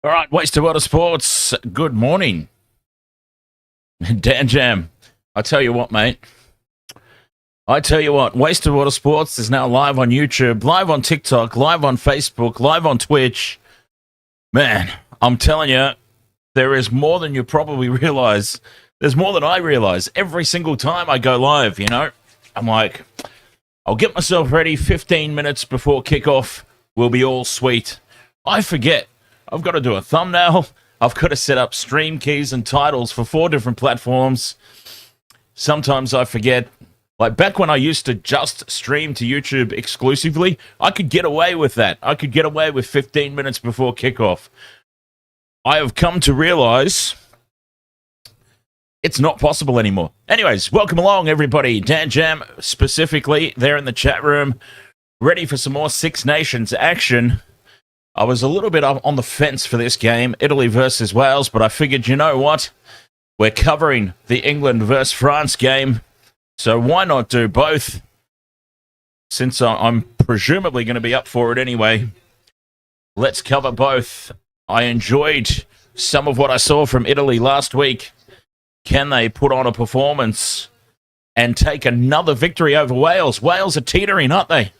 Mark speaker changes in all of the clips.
Speaker 1: All right, Waste of Water Sports, good morning. Dan Jam, I tell you what, mate. Waste of Water Sports is now live on YouTube, live on TikTok, live on Facebook, live on Twitch. Man, I'm telling you, there is more than you probably realize. There's more than I realize. Every single time I go live, I'm like, I'll get myself ready 15 minutes before kickoff. We'll be all sweet. I forget. I've got to do a thumbnail. I've got to set up stream keys and titles for 4 different platforms. Sometimes I forget. Like back when I used to just stream to YouTube exclusively, I could get away with that. I could get away with 15 minutes before kickoff. I have come to realize it's not possible anymore. Anyways, welcome along, everybody. Dan Jam, specifically, there in the chat room, ready for some more Six Nations action. I was a little bit on the fence for this game, Italy versus Wales, but I figured, you know what? We're covering the England versus France game, so why not do both? Since I'm presumably going to be up for it anyway, let's cover both. I enjoyed some of what I saw from Italy last week. Can they put on a performance and take another victory over Wales? Wales are teetering, aren't they?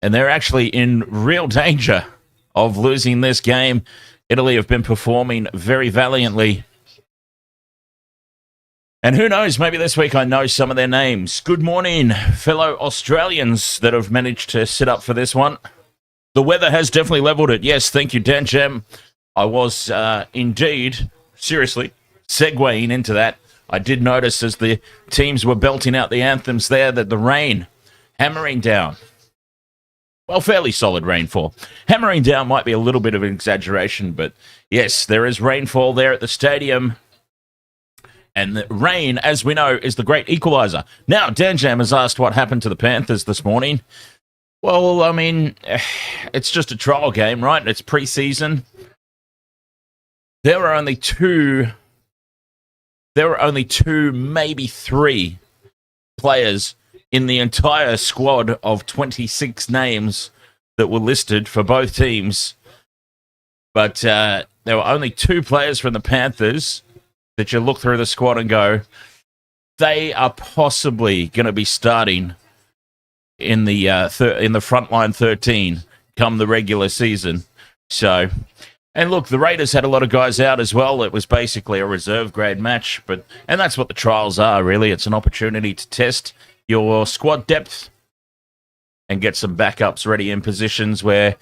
Speaker 1: And they're actually in real danger of losing this game. Italy have been performing very valiantly. And who knows, maybe this week I know some of their names. Good morning, fellow Australians that have managed to sit up for this one. The weather has definitely leveled it. Yes, thank you, Dan Jam. I was indeed, seriously, segueing into that. I did notice as the teams were belting out the anthems there that the rain hammering down. Well, fairly solid rainfall. Hammering down might be a little bit of an exaggeration, but yes, there is rainfall there at the stadium. And the rain, as we know, is the great equalizer. Now, Dan Jam has asked what happened to the Panthers this morning. Well, I mean, it's just a trial game, right? It's preseason. There were only two, maybe 3 players in the entire squad of 26 names that were listed for both teams. But there were only 2 players from the Panthers that you look through the squad and go, they are possibly going to be starting in the frontline 13 come the regular season. So, and look, the Raiders had a lot of guys out as well. It was basically a reserve grade match, and that's what the trials are, really. It's an opportunity to test your squad depth and get some backups ready in positions where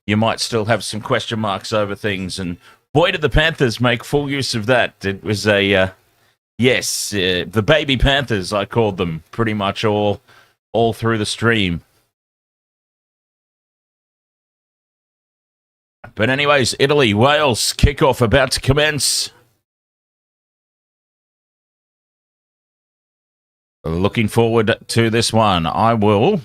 Speaker 1: you might still have some question marks over things. And boy, did the Panthers make full use of that. It was the baby Panthers, I called them, pretty much all through the stream. But anyways, Italy, Wales, kickoff about to commence. Looking forward to this one. I will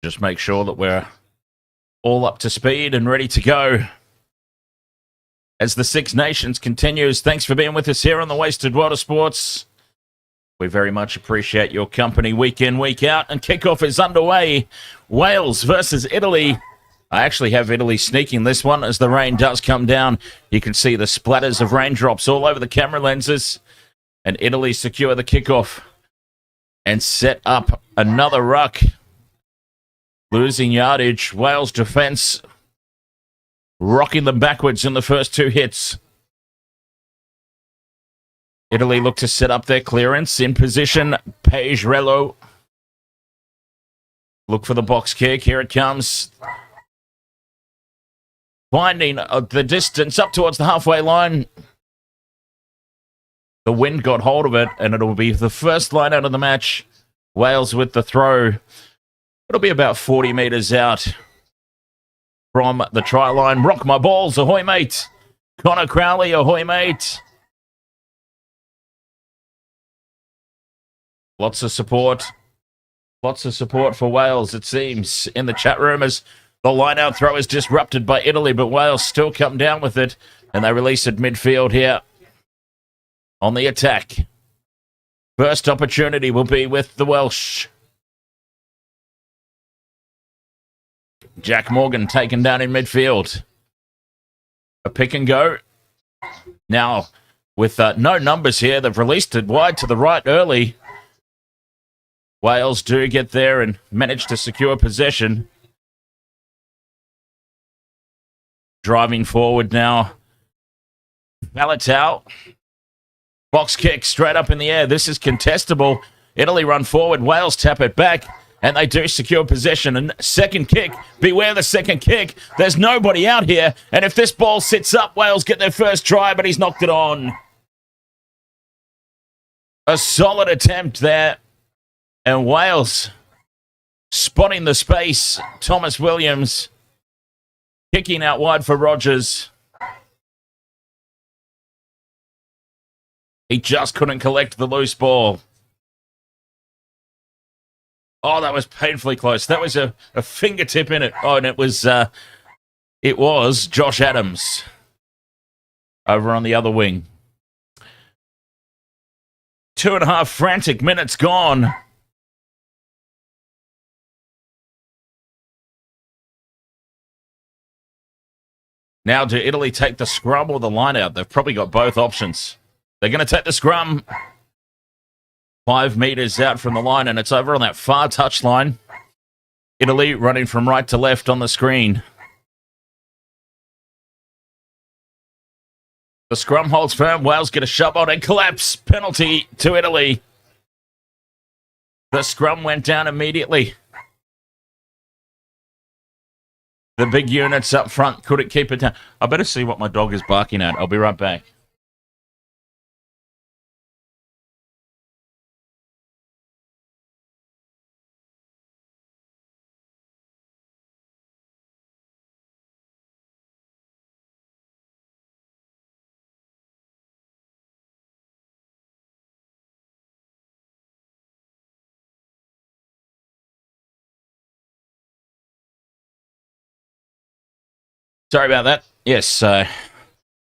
Speaker 1: just make sure that we're all up to speed and ready to go as the Six Nations continues. Thanks for being with us here on the Wasted Water Sports. We very much appreciate your company week in, week out, and kickoff is underway. Wales versus Italy. I actually have Italy sneaking this one as the rain does come down. You can see the splatters of raindrops all over the camera lenses. And Italy secure the kickoff and set up another ruck. Losing yardage. Wales defense rocking them backwards in the first 2 hits. Italy look to set up their clearance in position. Pagerello. Look for the box kick. Here it comes. Finding the distance up towards the halfway line. The wind got hold of it, and it'll be the first line out of the match. Wales with the throw. It'll be about 40 metres out from the try line. Rock my balls, ahoy, mate. Connor Crowley, ahoy, mate. Lots of support. Lots of support for Wales, it seems, in the chat room as the line-out throw is disrupted by Italy, but Wales still come down with it, and they release it midfield here on the attack. First opportunity will be with the Welsh. Jac Morgan taken down in midfield. A pick and go. Now, with no numbers here, they've released it wide to the right early. Wales do get there and manage to secure possession. Driving forward now. Faletau. Box kick straight up in the air. This is contestable. Italy run forward. Wales tap it back. And they do secure possession. And second kick. Beware the second kick. There's nobody out here. And if this ball sits up, Wales get their first try, but he's knocked it on. A solid attempt there. And Wales spotting the space. Thomas Williams kicking out wide for Rogers. He just couldn't collect the loose ball. Oh, that was painfully close. That was a fingertip in it. Oh, and it was Josh Adams over on the other wing. 2.5 frantic minutes gone. Now, do Italy take the scrum or the line out? They've probably got both options. They're going to take the scrum. 5 meters out from the line, and it's over on that far touch line. Italy running from right to left on the screen. The scrum holds firm. Wales get a shove on and collapse. Penalty to Italy. The scrum went down immediately. The big units up front couldn't keep it down. I better see what my dog is barking at. I'll be right back. Sorry about that. Yes,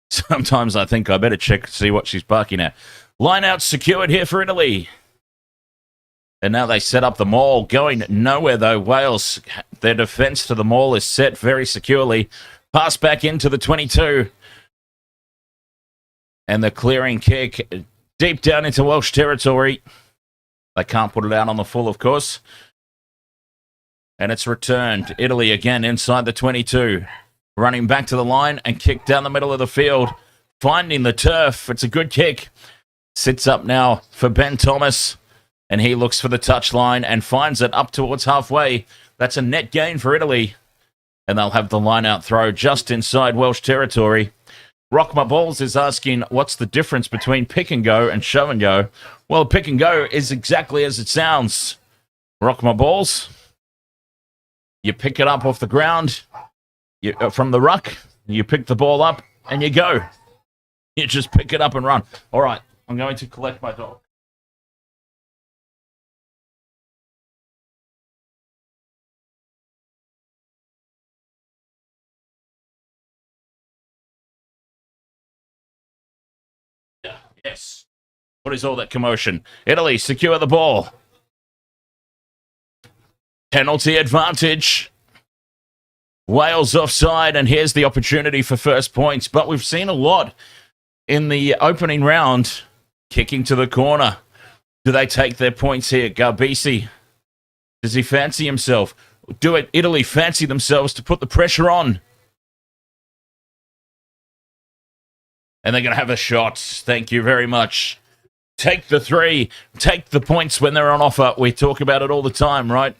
Speaker 1: sometimes I think I better check to see what she's barking at. Line out secured here for Italy. And now they set up the maul. Going nowhere, though. Wales, their defence to the maul is set very securely. Pass back into the 22. And the clearing kick deep down into Welsh territory. They can't put it out on the full, of course. And it's returned. Italy again inside the 22. Running back to the line and kick down the middle of the field. Finding the turf. It's a good kick. Sits up now for Ben Thomas. And he looks for the touchline and finds it up towards halfway. That's a net gain for Italy. And they'll have the line-out throw just inside Welsh territory. Rock My Balls is asking, what's the difference between pick and go and show and go? Well, pick and go is exactly as it sounds. Rock My Balls. You pick it up off the ground. From the ruck, you pick the ball up and you go. You just pick it up and run. All right, I'm going to collect my dog. Yeah, yes. What is all that commotion? Italy secure the ball. Penalty advantage. Wales offside, and here's the opportunity for first points. But we've seen a lot in the opening round. Kicking to the corner. Do they take their points here? Garbisi, does he fancy himself? Do it? Italy fancy themselves to put the pressure on? And they're going to have a shot. Thank you very much. Take the 3. Take the points when they're on offer. We talk about it all the time, right?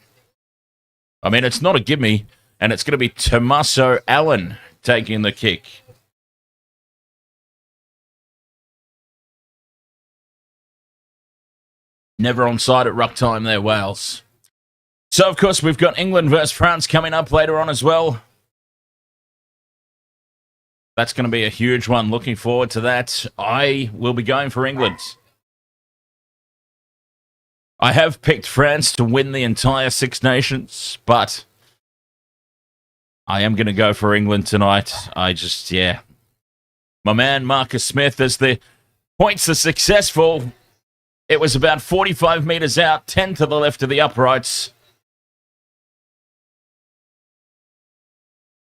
Speaker 1: I mean, it's not a gimme. And it's going to be Tommaso Allen taking the kick. Never onside at ruck time there, Wales. So, of course, we've got England versus France coming up later on as well. That's going to be a huge one. Looking forward to that. I will be going for England. I have picked France to win the entire Six Nations, but I am going to go for England tonight. My man Marcus Smith, as the points are successful, It was about 45 metres out, 10 to the left of the uprights.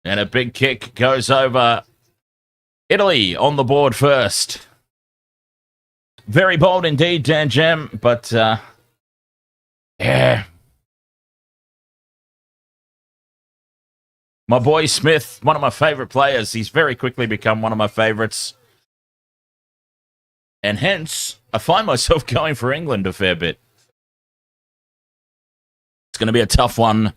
Speaker 1: And a big kick goes over. Italy on the board first. Very bold indeed, Dan Jam, but yeah. My boy Smith, one of my favourite players. He's very quickly become one of my favourites. And hence, I find myself going for England a fair bit. It's going to be a tough one.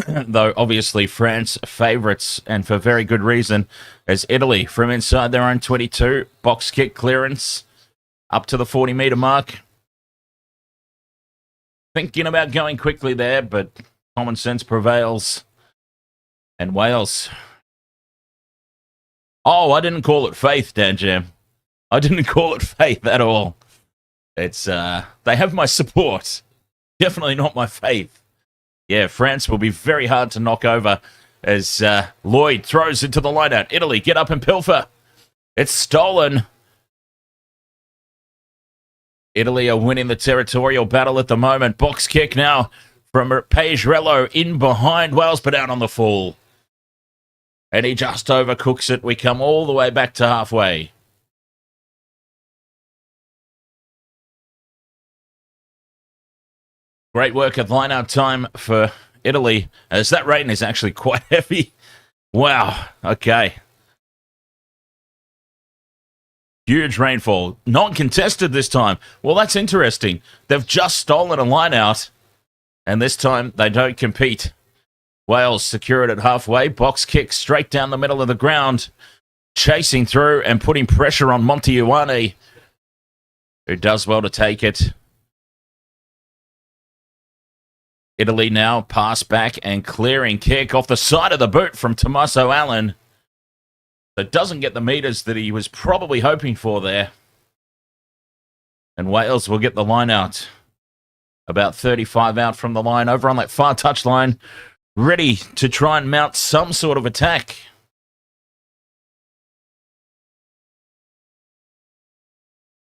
Speaker 1: Though, obviously, France favourites, and for very good reason, as Italy from inside their own 22. Box kick clearance up to the 40-metre mark. Thinking about going quickly there, but common sense prevails. And Wales. Oh, I didn't call it faith, Dan Jam. I didn't call it faith at all. It's, they have my support. Definitely not my faith. Yeah, France will be very hard to knock over as Lloyd throws into the lineout. Italy, get up and pilfer. It's stolen. Italy are winning the territorial battle at the moment. Box kick now from Pagerello in behind Wales, but out on the full. And he just overcooks it. We come all the way back to halfway. Great work at line-out time for Italy, as that rain is actually quite heavy. Wow, okay. Huge rainfall. Non-contested this time. Well, that's interesting. They've just stolen a line-out, and this time they don't compete. Wales secure it at halfway. Box kick straight down the middle of the ground. Chasing through and putting pressure on Montiuane, who does well to take it. Italy now pass back and clearing kick off the side of the boot from Tommaso Allen. That doesn't get the meters that he was probably hoping for there. And Wales will get the line out. About 35 out from the line, over on that far touch line, ready to try and mount some sort of attack.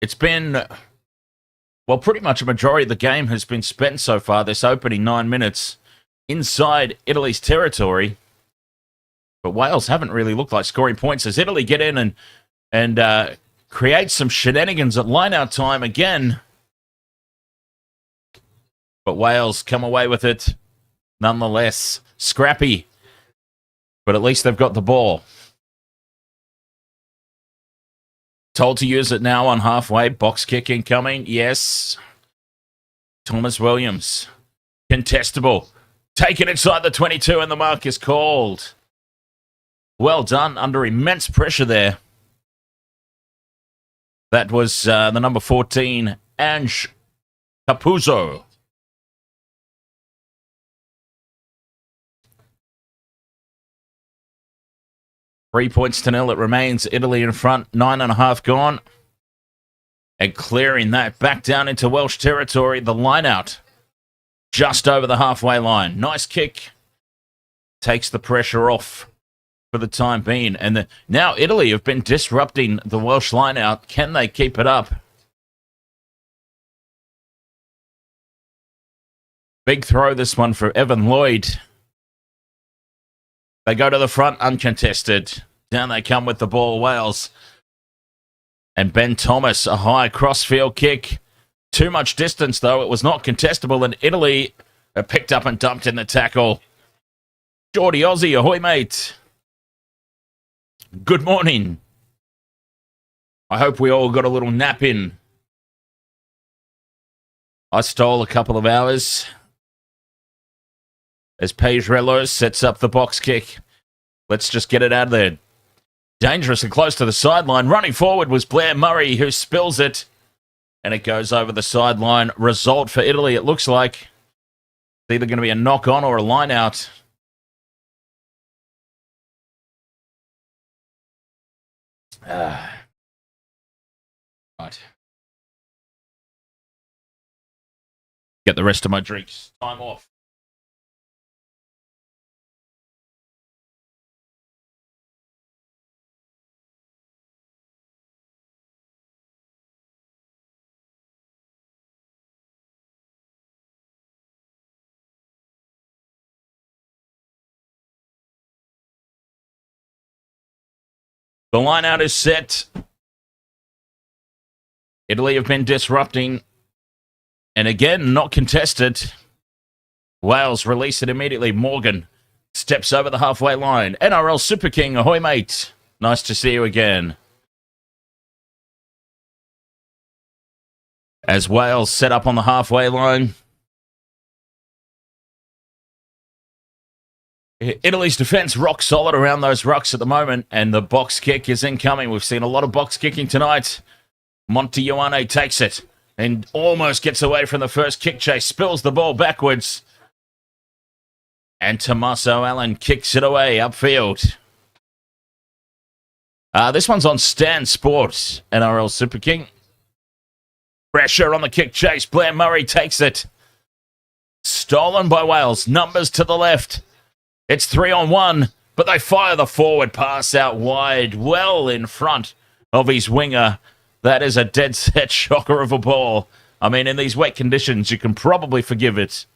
Speaker 1: It's been, well, pretty much a majority of the game has been spent so far, this opening 9 minutes, inside Italy's territory. But Wales haven't really looked like scoring points as Italy get in and create some shenanigans at line-out time again. But Wales come away with it nonetheless. Scrappy. But at least they've got the ball. Told to use it now on halfway. Box kick incoming. Yes. Thomas Williams. Contestable. Taken inside the 22 and the mark is called. Well done. Under immense pressure there. That was the number 14, Ange Capuzzo. Three points to nil. It remains Italy in front. 9.5 gone. And clearing that back down into Welsh territory. The line out. Just over the halfway line. Nice kick. Takes the pressure off for the time being. And now Italy have been disrupting the Welsh line out. Can they keep it up? Big throw this one for Evan Lloyd. They go to the front uncontested. Down they come with the ball, Wales. And Ben Thomas, a high crossfield kick. Too much distance, though. It was not contestable, and Italy are picked up and dumped in the tackle. Geordie Aussie, ahoy, mate. Good morning. I hope we all got a little nap in. I stole a couple of hours. As Pagerello sets up the box kick. Let's just get it out of there. Dangerous and close to the sideline. Running forward was Blair Murray, who spills it. And it goes over the sideline. Result for Italy, it looks like. It's either going to be a knock-on or a line-out. Right. Get the rest of my drinks. Time off. The line out is set. Italy have been disrupting. And again, not contested. Wales release it immediately. Morgan steps over the halfway line. NRL Super King, ahoy mate. Nice to see you again. As Wales set up on the halfway line. Italy's defence rock solid around those rucks at the moment, and the box kick is incoming. We've seen a lot of box kicking tonight. Monty Ioane takes it and almost gets away from the first kick chase, spills the ball backwards. And Tommaso Allen kicks it away upfield. This one's on Stan Sports, NRL Super King. Pressure on the kick chase. Blair Murray takes it. Stolen by Wales. Numbers to the left. It's 3-on-1, but they fire the forward pass out wide, well in front of his winger. That is a dead set shocker of a ball. I mean, in these wet conditions, you can probably forgive it.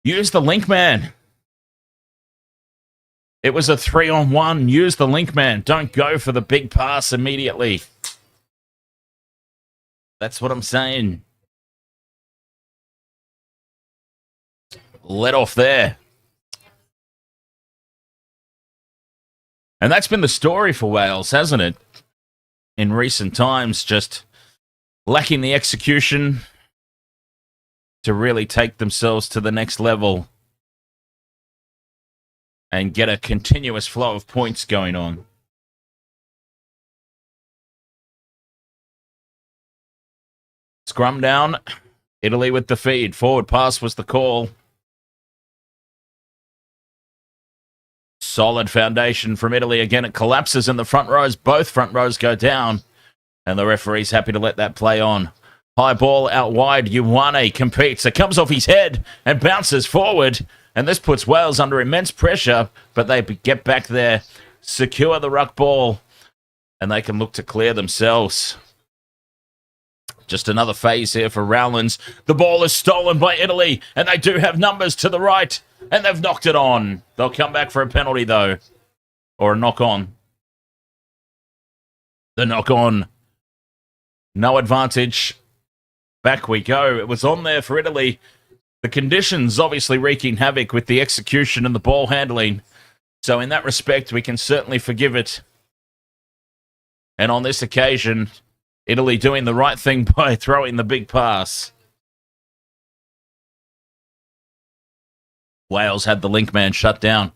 Speaker 1: Use the link man. It was a 3-on-1. Use the link man. Don't go for the big pass immediately. That's what I'm saying. Let off there. And that's been the story for Wales, hasn't it? In recent times, just lacking the execution to really take themselves to the next level and get a continuous flow of points going on. Scrum down. Italy with the feed. Forward pass was the call. Solid foundation from Italy. Again, it collapses in the front rows. Both front rows go down. And the referee's happy to let that play on. High ball out wide. Ioane competes. It comes off his head and bounces forward. And this puts Wales under immense pressure. But they get back there, secure the ruck ball, and they can look to clear themselves. Just another phase here for Rowlands. The ball is stolen by Italy, and they do have numbers to the right. And they've knocked it on. They'll come back for a penalty, though. Or a knock-on. The knock-on. No advantage. Back we go. It was on there for Italy. The conditions obviously wreaking havoc with the execution and the ball handling. So in that respect, we can certainly forgive it. And on this occasion, Italy doing the right thing by throwing the big pass. Wales had the link man shut down.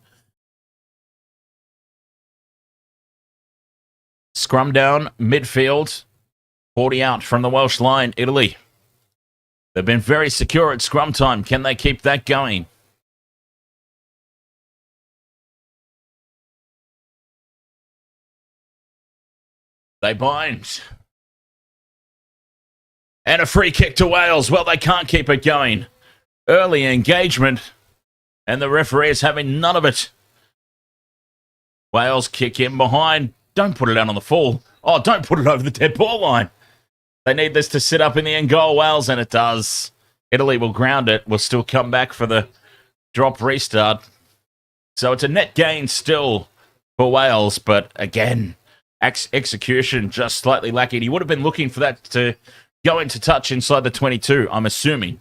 Speaker 1: Scrum down, midfield. 40 out from the Welsh line, Italy. They've been very secure at scrum time. Can they keep that going? They bind. And a free kick to Wales. Well, they can't keep it going. Early engagement. And the referee is having none of it. Wales kick in behind. Don't put it out on the full. Oh, don't put it over the dead ball line. They need this to sit up in the end goal, Wales, and it does. Italy will ground it. Will still come back for the drop restart. So it's a net gain still for Wales, but again, execution just slightly lacking. He would have been looking for that to go into touch inside the 22, I'm assuming.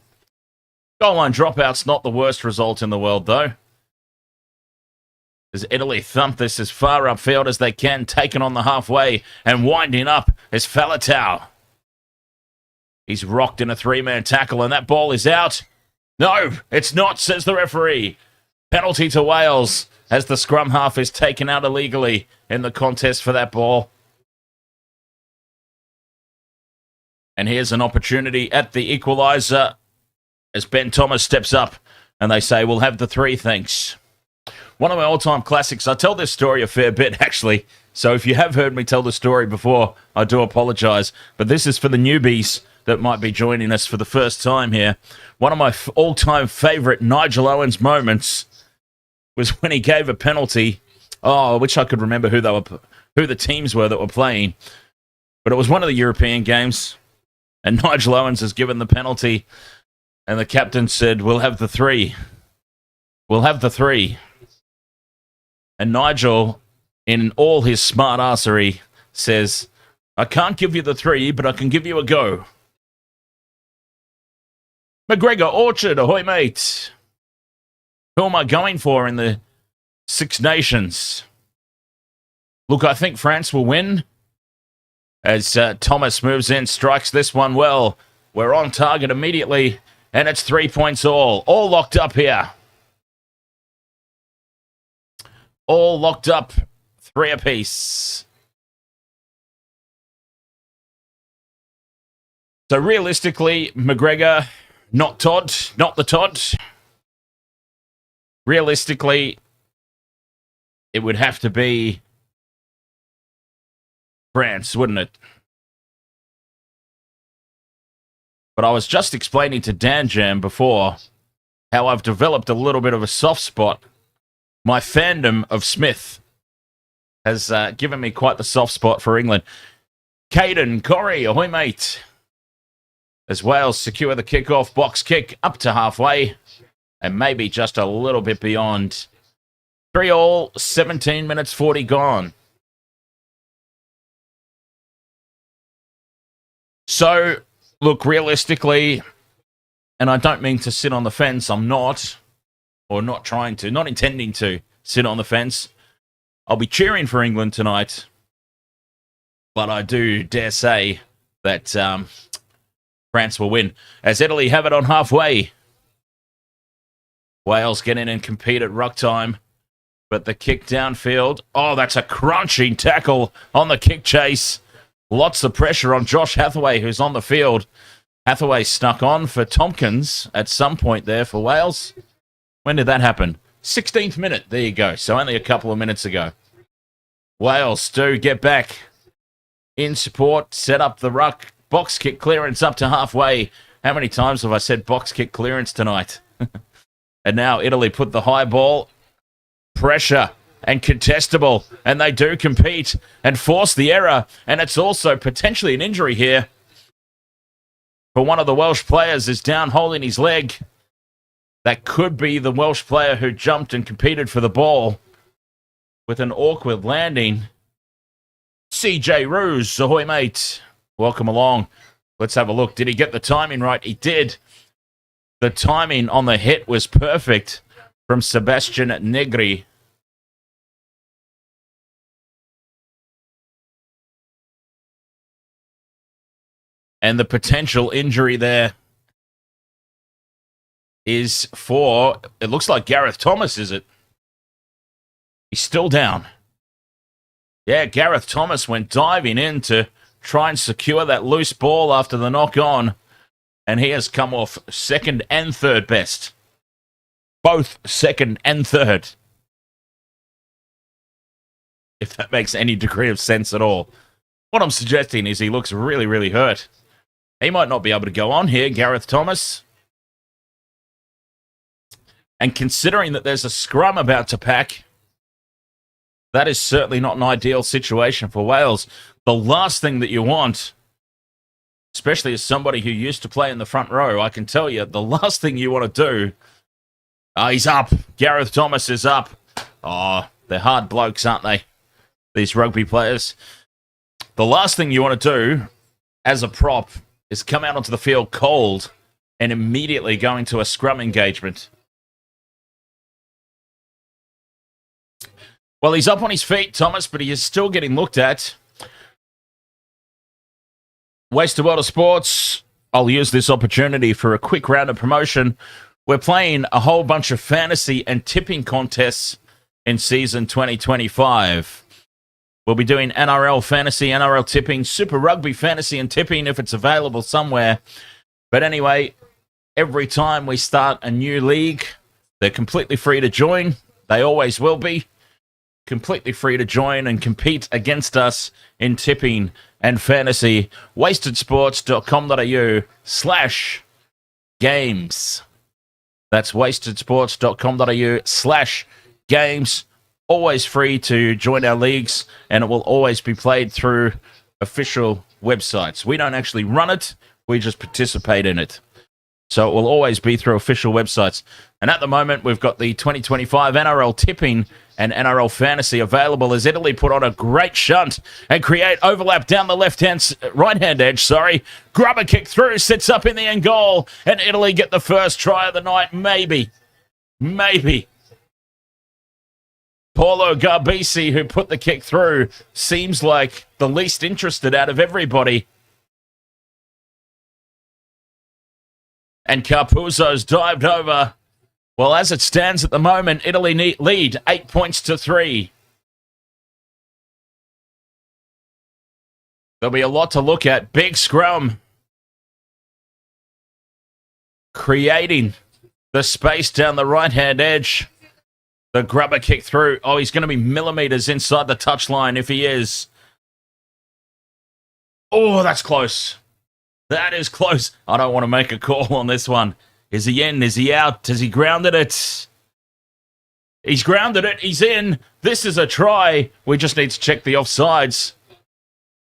Speaker 1: Goal line dropout's not the worst result in the world, though. As Italy thump this as far upfield as they can, taken on the halfway, and winding up is Faletau. He's rocked in a three-man tackle, and that ball is out. No, it's not, says the referee. Penalty to Wales as the scrum half is taken out illegally in the contest for that ball. And here's an opportunity at the equaliser as Ben Thomas steps up and they say, we'll have the three, thanks. One of my all-time classics. I tell this story a fair bit, actually. So if you have heard me tell the story before, I do apologise. But this is for the newbies that might be joining us for the first time here. One of my all-time favourite Nigel Owens moments was when he gave a penalty. Oh, I wish I could remember who the teams were that were playing. But it was one of the European games. And Nigel Owens has given the penalty. And the captain said, we'll have the three. We'll have the three. And Nigel, in all his smart arsery, says, I can't give you the 3, but I can give you a go. McGregor Orchard, ahoy, mate. Who am I going for in the Six Nations? Look, I think France will win. As Thomas moves in, strikes this one well. We're on target immediately, and it's 3 points all. All locked up here. All locked up, 3 apiece. So realistically, McGregor, not Todd, not the Todd. Realistically, it would have to be France, wouldn't it? But I was just explaining to Dan Jam before how I've developed a little bit of a soft spot. My fandom of Smith has given me quite the soft spot for England. Caden, Corey, ahoy, mate. As Wales secure the kickoff, box kick up to halfway and maybe just a little bit beyond. 3 all, 17 minutes 40 gone. So, look, realistically, and I don't mean to sit on the fence, I'm not, or not trying to, not intending to sit on the fence. I'll be cheering for England tonight, but I do dare say that France will win. As Italy have it on halfway. Wales get in and compete at ruck time, but the kick downfield, oh, that's a crunching tackle on the kick chase. Lots of pressure on Josh Hathaway, who's on the field. Hathaway snuck on for Tompkins at some point there for Wales. When did that happen? 16th minute. There you go. So only a couple of minutes ago. Wales do get back in support, set up the ruck. Box kick clearance up to halfway. How many times have I said box kick clearance tonight? And now Italy put the high ball. Pressure and contestable, and they do compete and force the error, and it's also potentially an injury here for one of the Welsh players is down holding his leg. That could be the Welsh player who jumped and competed for the ball with an awkward landing. CJ Ruse, ahoy, mate. Welcome along. Let's have a look. Did he get the timing right? He did. The timing on the hit was perfect from Sebastian Negri. And the potential injury there is for, it looks like Gareth Thomas, is it? He's still down. Yeah, Gareth Thomas went diving in to try and secure that loose ball after the knock on. And he has come off second and third best. Both second and third. If that makes any degree of sense at all. What I'm suggesting is he looks really, really hurt. He might not be able to go on here, Gareth Thomas. And considering that there's a scrum about to pack, that is certainly not an ideal situation for Wales. The last thing that you want, especially as somebody who used to play in the front row, I can tell you, the last thing you want to do... he's up. Gareth Thomas is up. Oh, they're hard blokes, aren't they? These rugby players. The last thing you want to do as a prop is come out onto the field cold and immediately go into a scrum engagement. Well, he's up on his feet, Thomas, but he is still getting looked at. Wasted World of Sports. I'll use this opportunity for a quick round of promotion. We're playing a whole bunch of fantasy and tipping contests in season 2025. We'll be doing NRL fantasy, NRL tipping, Super Rugby fantasy and tipping if it's available somewhere. But anyway, every time we start a new league, they're completely free to join. They always will be. Completely free to join and compete against us in tipping and fantasy. wastedsports.com.au/games. That's wastedsports.com.au/games. Always free to join our leagues, and it will always be played through official websites. We don't actually run it, we just participate in it. So it will always be through official websites. And at the moment, we've got the 2025 NRL tipping and NRL fantasy available as Italy put on a great shunt and create overlap down the right-hand edge. Grubber kick through, sits up in the end goal, and Italy get the first try of the night. Maybe. Paulo Garbisi, who put the kick through, seems like the least interested out of everybody. And Capuzzo's dived over. Well, as it stands at the moment, Italy lead 8 points to 3. There'll be a lot to look at. Big scrum. Creating the space down the right-hand edge. The grubber kick through. Oh, he's going to be millimeters inside the touchline if he is. Oh, that's close. That is close. I don't want to make a call on this one. Is he in? Is he out? Has he grounded it? He's grounded it. He's in. This is a try. We just need to check the offsides.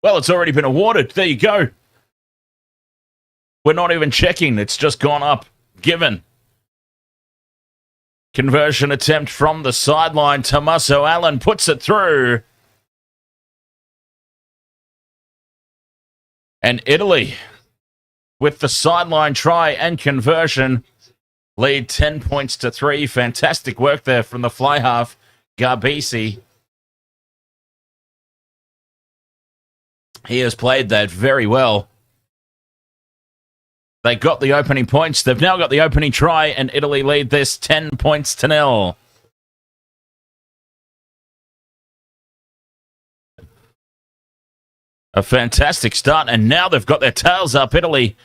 Speaker 1: Well, it's already been awarded. There you go. We're not even checking. It's just gone up. Given. Conversion attempt from the sideline. Tommaso Allen puts it through. And Italy, with the sideline try and conversion, lead 10 points to 3. Fantastic work there from the fly half, Garbisi. He has played that very well. They got the opening points. They've now got the opening try, and Italy lead this 10 points to 0. A fantastic start, and now they've got their tails up. Italy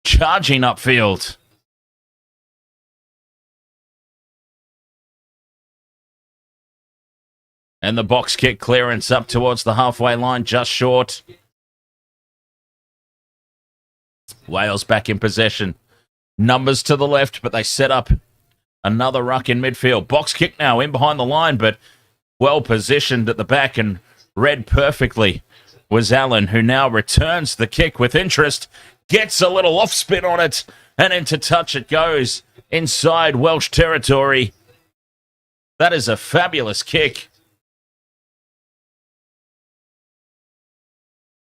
Speaker 1: charging upfield. And the box kick clearance up towards the halfway line, just short. Wales back in possession. Numbers to the left, but they set up another ruck in midfield. Box kick now in behind the line, but well positioned at the back and read perfectly was Allen, who now returns the kick with interest. Gets a little off spin on it, and into touch it goes inside Welsh territory. That is a fabulous kick.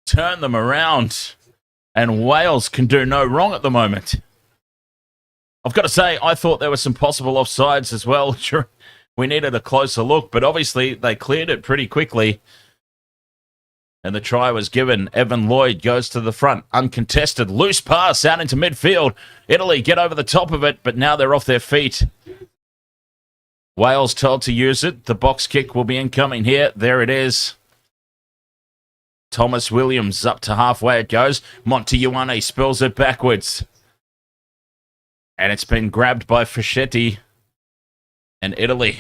Speaker 1: Turn them around, and Wales can do no wrong at the moment. I've got to say, I thought there were some possible offsides as well. Sure, we needed a closer look, but obviously they cleared it pretty quickly. And the try was given. Evan Lloyd goes to the front. Uncontested. Loose pass out into midfield. Italy get over the top of it, but now they're off their feet. Wales told to use it. The box kick will be incoming here. There it is. Thomas Williams up to halfway it goes. Monte Ioane spills it backwards. And it's been grabbed by Fischetti. And Italy.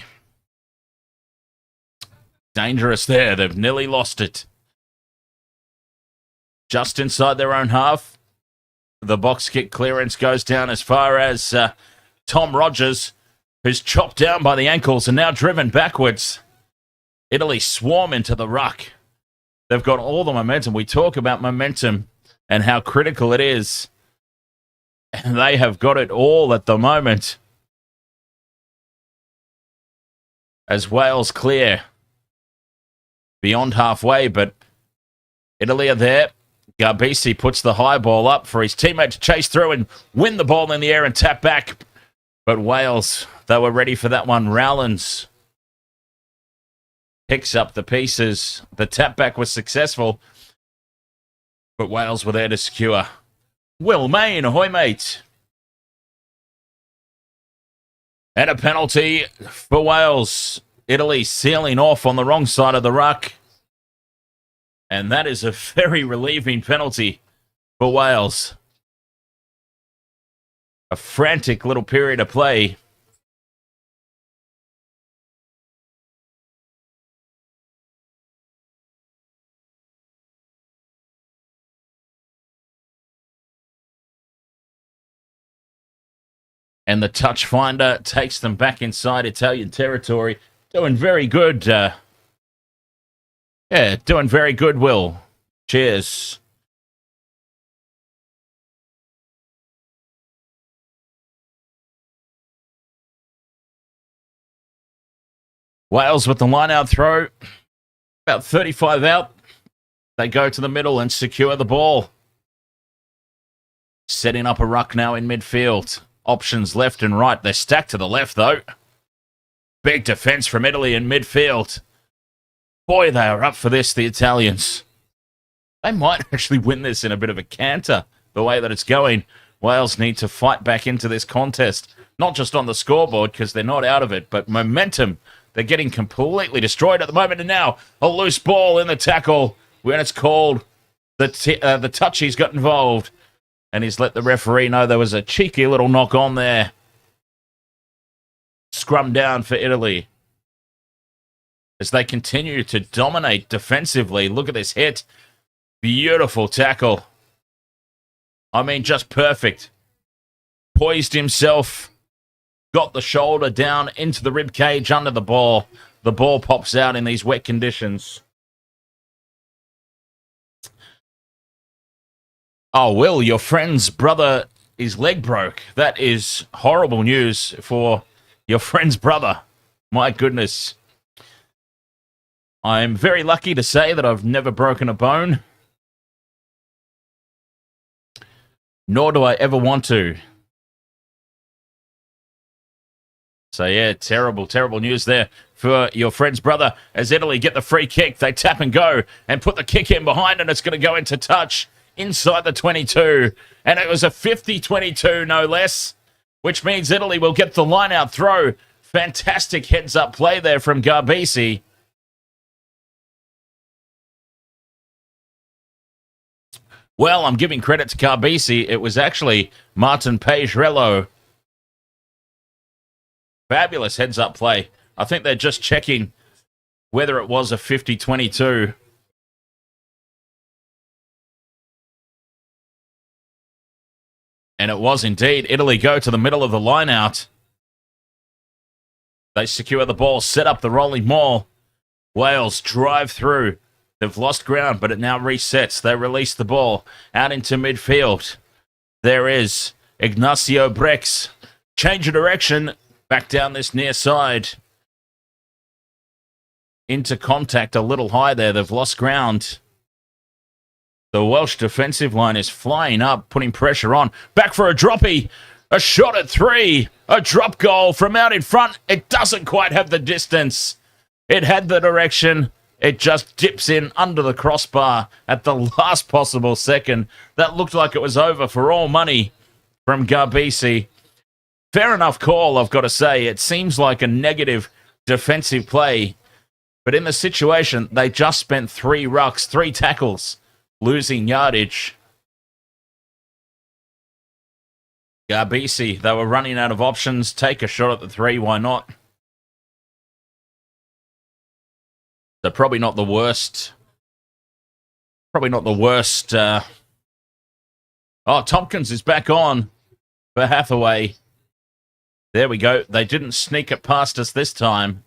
Speaker 1: Dangerous there. They've nearly lost it. Just inside their own half. The box kick clearance goes down as far as Tom Rogers, who's chopped down by the ankles and now driven backwards. Italy swarm into the ruck. They've got all the momentum. We talk about momentum and how critical it is. And they have got it all at the moment. As Wales clear beyond halfway, but Italy are there. Garbisi puts the high ball up for his teammate to chase through and win the ball in the air and tap back. But Wales, they were ready for that one. Rowlands picks up the pieces. The tap back was successful, but Wales were there to secure. Will Main, ahoy mate. And a penalty for Wales. Italy sealing off on the wrong side of the ruck. And that is a very relieving penalty for Wales. A frantic little period of play. And the touch finder takes them back inside Italian territory. Doing very good. Doing very good, Will. Cheers. Wales with the line-out throw. About 35 out. They go to the middle and secure the ball. Setting up a ruck now in midfield. Options left and right. They're stacked to the left, though. Big defence from Italy in midfield. Boy, they are up for this, the Italians. They might actually win this in a bit of a canter, the way that it's going. Wales need to fight back into this contest. Not just on the scoreboard, because they're not out of it, but momentum. They're getting completely destroyed at the moment. And now, a loose ball in the tackle. When it's called, the touchy's got involved. And he's let the referee know there was a cheeky little knock on there. Scrum down for Italy. As they continue to dominate defensively. Look at this hit. Beautiful tackle. I mean, just perfect. Poised himself. Got the shoulder down into the rib cage under the ball. The ball pops out in these wet conditions. Oh, Will, your friend's brother, his leg broke. That is horrible news for your friend's brother. My goodness. I'm very lucky to say that I've never broken a bone. Nor do I ever want to. So, yeah, terrible, terrible news there for your friend's brother. As Italy get the free kick, they tap and go and put the kick in behind, and it's going to go into touch inside the 22. And it was a 50-22, no less, which means Italy will get the line-out throw. Fantastic heads-up play there from Garbisi. Well, I'm giving credit to Garbisi. It was actually Martin Pejerello. Fabulous heads-up play. I think they're just checking whether it was a 50-22. And it was indeed. Italy go to the middle of the line-out. They secure the ball, set up the rolling maul. Wales drive through. They've lost ground, but it now resets. They release the ball out into midfield. There is Ignacio Brex. Change of direction. Back down this near side. Into contact a little high there. They've lost ground. The Welsh defensive line is flying up, putting pressure on. Back for a droppy. A shot at 3. A drop goal from out in front. It doesn't quite have the distance. It had the direction. It just dips in under the crossbar at the last possible second. That looked like it was over for all money from Garbisi. Fair enough call, I've got to say. It seems like a negative defensive play. But in the situation, they just spent 3 rucks, 3 tackles, losing yardage. Garbisi, they were running out of options. Take a shot at the 3, why not? They're probably not the worst. Probably not the worst. Oh, Tompkins is back on for Hathaway. There we go. They didn't sneak it past us this time.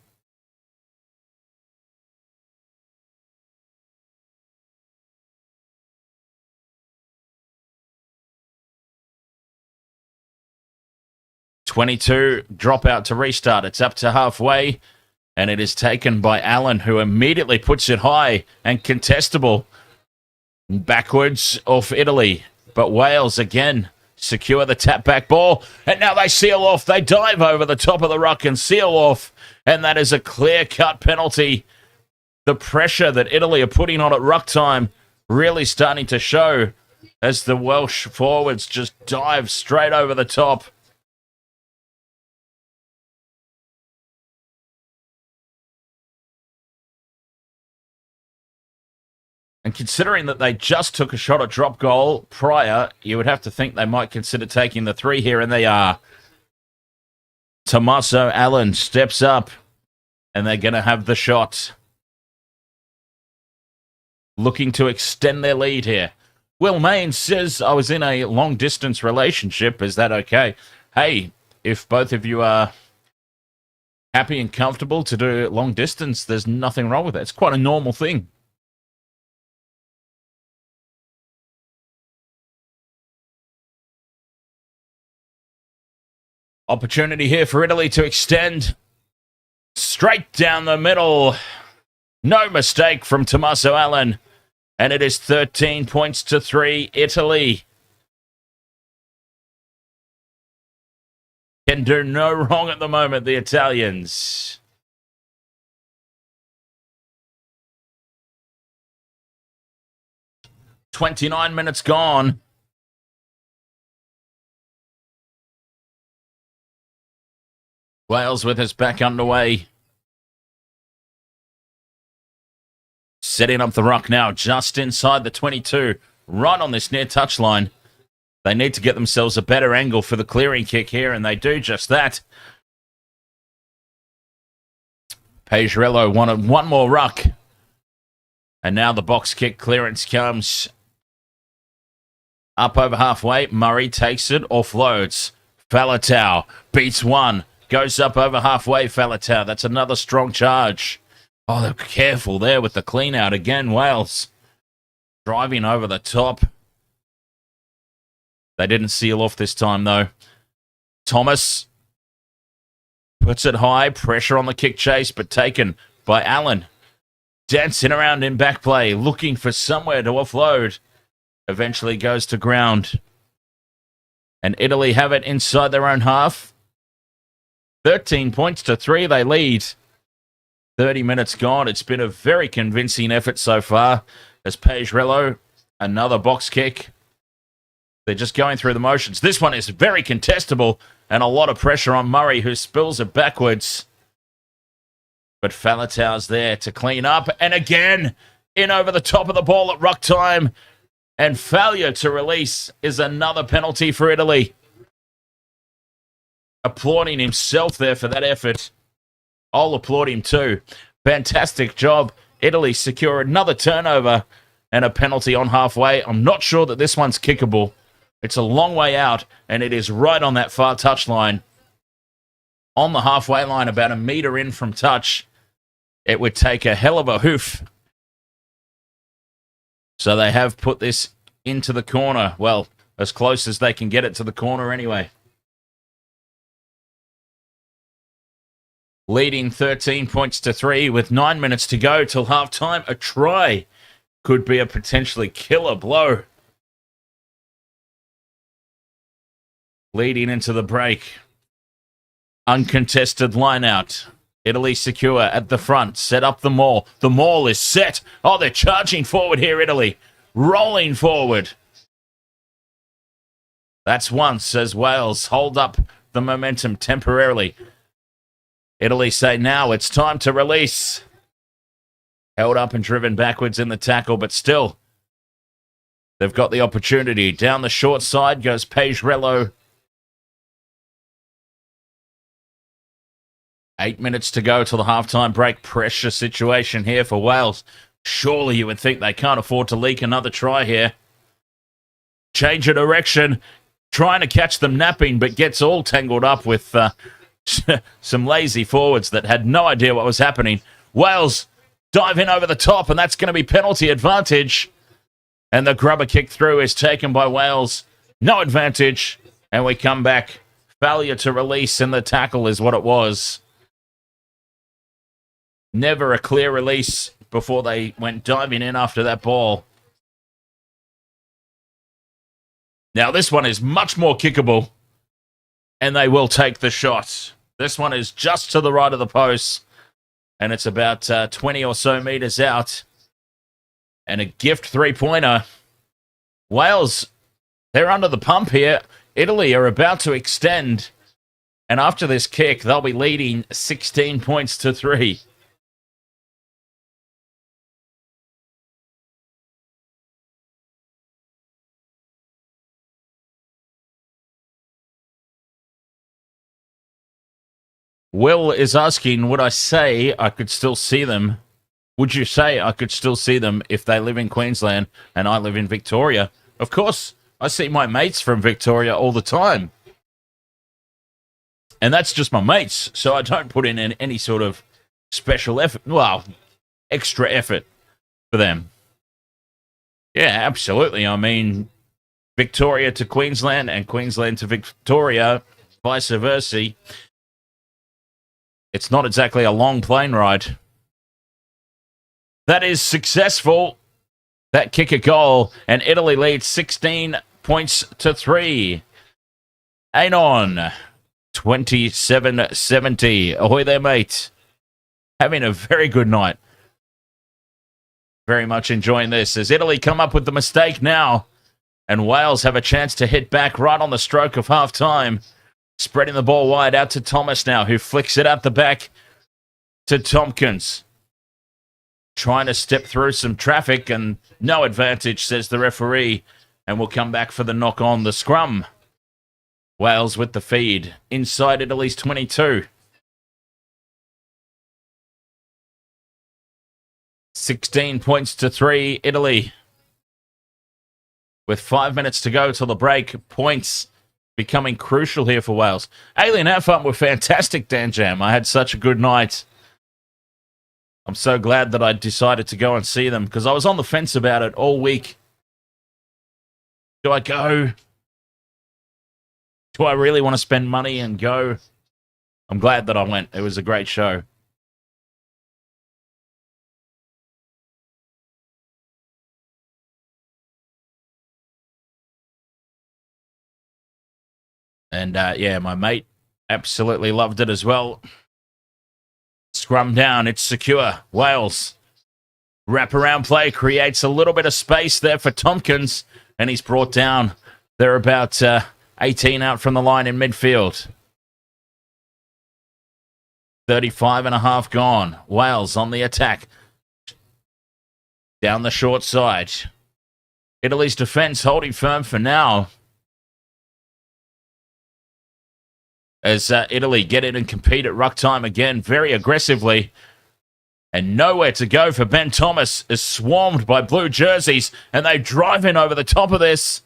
Speaker 1: .22, drop out to restart. It's up to halfway, and it is taken by Allen, who immediately puts it high and contestable. Backwards off Italy, but Wales again secure the tap back ball, and now they seal off. They dive over the top of the ruck and seal off, and that is a clear-cut penalty. The pressure that Italy are putting on at ruck time really starting to show as the Welsh forwards just dive straight over the top. And considering that they just took a shot at drop goal prior, you would have to think they might consider taking the 3 here, and they are. Tommaso Allen steps up, and they're going to have the shot. Looking to extend their lead here. Will Main says, I was in a long-distance relationship. Is that okay? Hey, if both of you are happy and comfortable to do long distance, there's nothing wrong with it. It's quite a normal thing. Opportunity here for Italy to extend. Straight down the middle. No mistake from Tommaso Allen. And it is 13 points to 3, Italy. Can do no wrong at the moment, the Italians. "29 minutes gone. Wales with us back underway. Setting up the ruck now, just inside the 22, right on this near touchline. They need to get themselves a better angle for the clearing kick here, and they do just that. Pagerello wanted one more ruck. And now the box kick clearance comes. Up over halfway, Murray takes it, offloads. Faletau beats one, goes up over halfway, Faletau. That's another strong charge. Oh, they're careful there with the clean out again, Wales. Driving over the top. They didn't seal off this time, though. Thomas puts it high, pressure on the kick chase, but taken by Allen. Dancing around in back play, looking for somewhere to offload. Eventually goes to ground. And Italy have it inside their own half. 13 points to 3, they lead. 30 minutes gone. It's been a very convincing effort so far. As Pagerello, another box kick. They're just going through the motions. This one is very contestable and a lot of pressure on Murray, who spills it backwards. But Faletau's there to clean up. And again, in over the top of the ball at ruck time. And failure to release is another penalty for Italy. Applauding himself there for that effort. I'll applaud him too. Fantastic job. Italy secure another turnover and a penalty on halfway. I'm not sure that this one's kickable. It's a long way out, and it is right on that far touchline. On the halfway line, about a metre in from touch. It would take a hell of a hoof. So they have put this into the corner. Well, as close as they can get it to the corner anyway. Leading 13 points to 3 with 9 minutes to go till halftime. A try could be a potentially killer blow. Leading into the break. Uncontested line out. Italy secure at the front. Set up the maul. The maul is set. Oh, they're charging forward here, Italy. Rolling forward. That's once as Wales hold up the momentum temporarily. Italy say now it's time to release. Held up and driven backwards in the tackle, but still, they've got the opportunity. Down the short side goes Pagerello. 8 minutes to go till the halftime break. Pressure situation here for Wales. Surely you would think they can't afford to leak another try here. Change of direction. Trying to catch them napping, but gets all tangled up with some lazy forwards that had no idea what was happening. Wales dive in over the top, and that's going to be penalty advantage. And the grubber kick through is taken by Wales. No advantage. And we come back. Failure to release in the tackle is what it was. Never a clear release before they went diving in after that ball. Now this one is much more kickable. And they will take the shot. This one is just to the right of the post. And it's about 20 or so meters out. And a gift three-pointer. Wales, they're under the pump here. Italy are about to extend. And after this kick, they'll be leading 16 points to 3. Will is asking, would I say I could still see them? Would you say I could still see them if they live in Queensland and I live in Victoria? Of course, I see my mates from Victoria all the time. And that's just my mates, so I don't put in any sort of special effort, well, extra effort for them. Yeah, absolutely. I mean, Victoria to Queensland and Queensland to Victoria, vice versa. It's not exactly a long plane ride. That is successful. That kick a goal, and Italy leads 16 points to 3. Anon, 27-70. Ahoy there, mate. Having a very good night. Very much enjoying this as Italy come up with the mistake now, and Wales have a chance to hit back right on the stroke of half-time. Spreading the ball wide out to Thomas now, who flicks it out the back to Tompkins. Trying to step through some traffic, and no advantage, says the referee, and will come back for the knock on the scrum. Wales with the feed inside Italy's 22. 16 points to 3, Italy. With 5 minutes to go till the break, points becoming crucial here for Wales. Alien Have Fun were fantastic, Dan Jam. I had such a good night. I'm so glad that I decided to go and see them because I was on the fence about it all week. Do I go? Do I really want to spend money and go? I'm glad that I went. It was a great show. And yeah, my mate absolutely loved it as well. Scrum down, it's secure. Wales. Wraparound play creates a little bit of space there for Tompkins, and he's brought down. They're about 18 out from the line in midfield. 35 and a half gone. Wales on the attack. Down the short side. Italy's defense holding firm for now. As Italy get in and compete at ruck time again very aggressively. And nowhere to go for Ben Thomas is swarmed by blue jerseys. And they drive in over the top of this.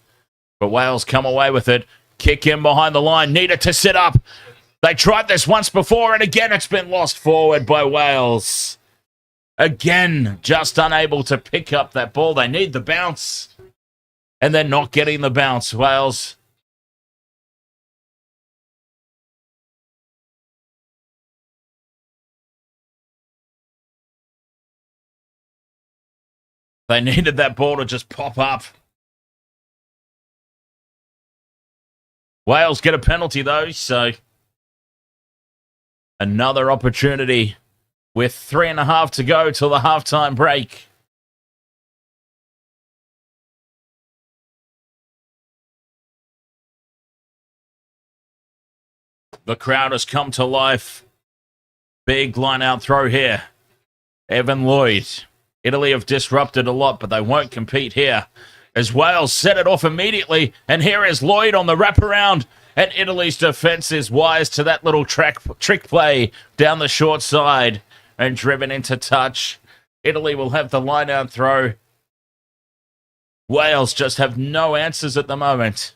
Speaker 1: But Wales come away with it. Kick in behind the line. Needed to sit up. They tried this once before. And again it's been lost forward by Wales. Again, just unable to pick up that ball. They need the bounce. And they're not getting the bounce. Wales. They needed that ball to just pop up. Wales get a penalty, though, so another opportunity with 3.5 to go till the halftime break. The crowd has come to life. Big line-out throw here. Evan Lloyd. Italy have disrupted a lot, but they won't compete here. As Wales set it off immediately, and here is Lloyd on the wraparound, and Italy's defense is wise to that little trick play down the short side and driven into touch. Italy will have the line-out throw. Wales just have no answers at the moment.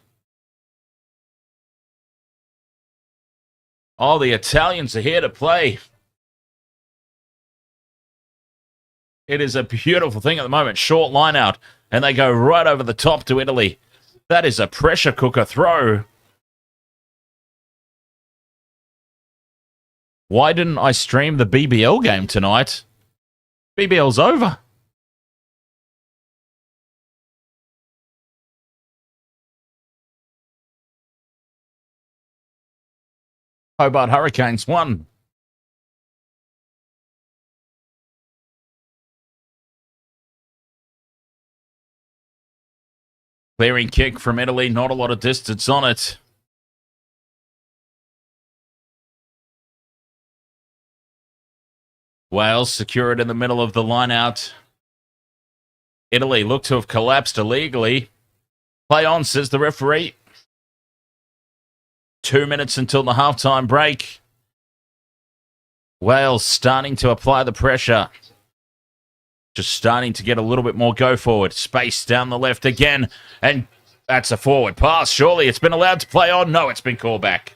Speaker 1: Oh, the Italians are here to play. It is a beautiful thing at the moment. Short line out, and they go right over the top to Italy. That is a pressure cooker throw. Why didn't I stream the BBL game tonight? BBL's over. Hobart Hurricanes won. Clearing kick from Italy, not a lot of distance on it. Wales secure it in the middle of the line out. Italy look to have collapsed illegally. Play on, says the referee. 2 minutes until the halftime break. Wales starting to apply the pressure. Just starting to get a little bit more go forward. Space down the left again. And that's a forward pass. Surely it's been allowed to play on. No, it's been called back.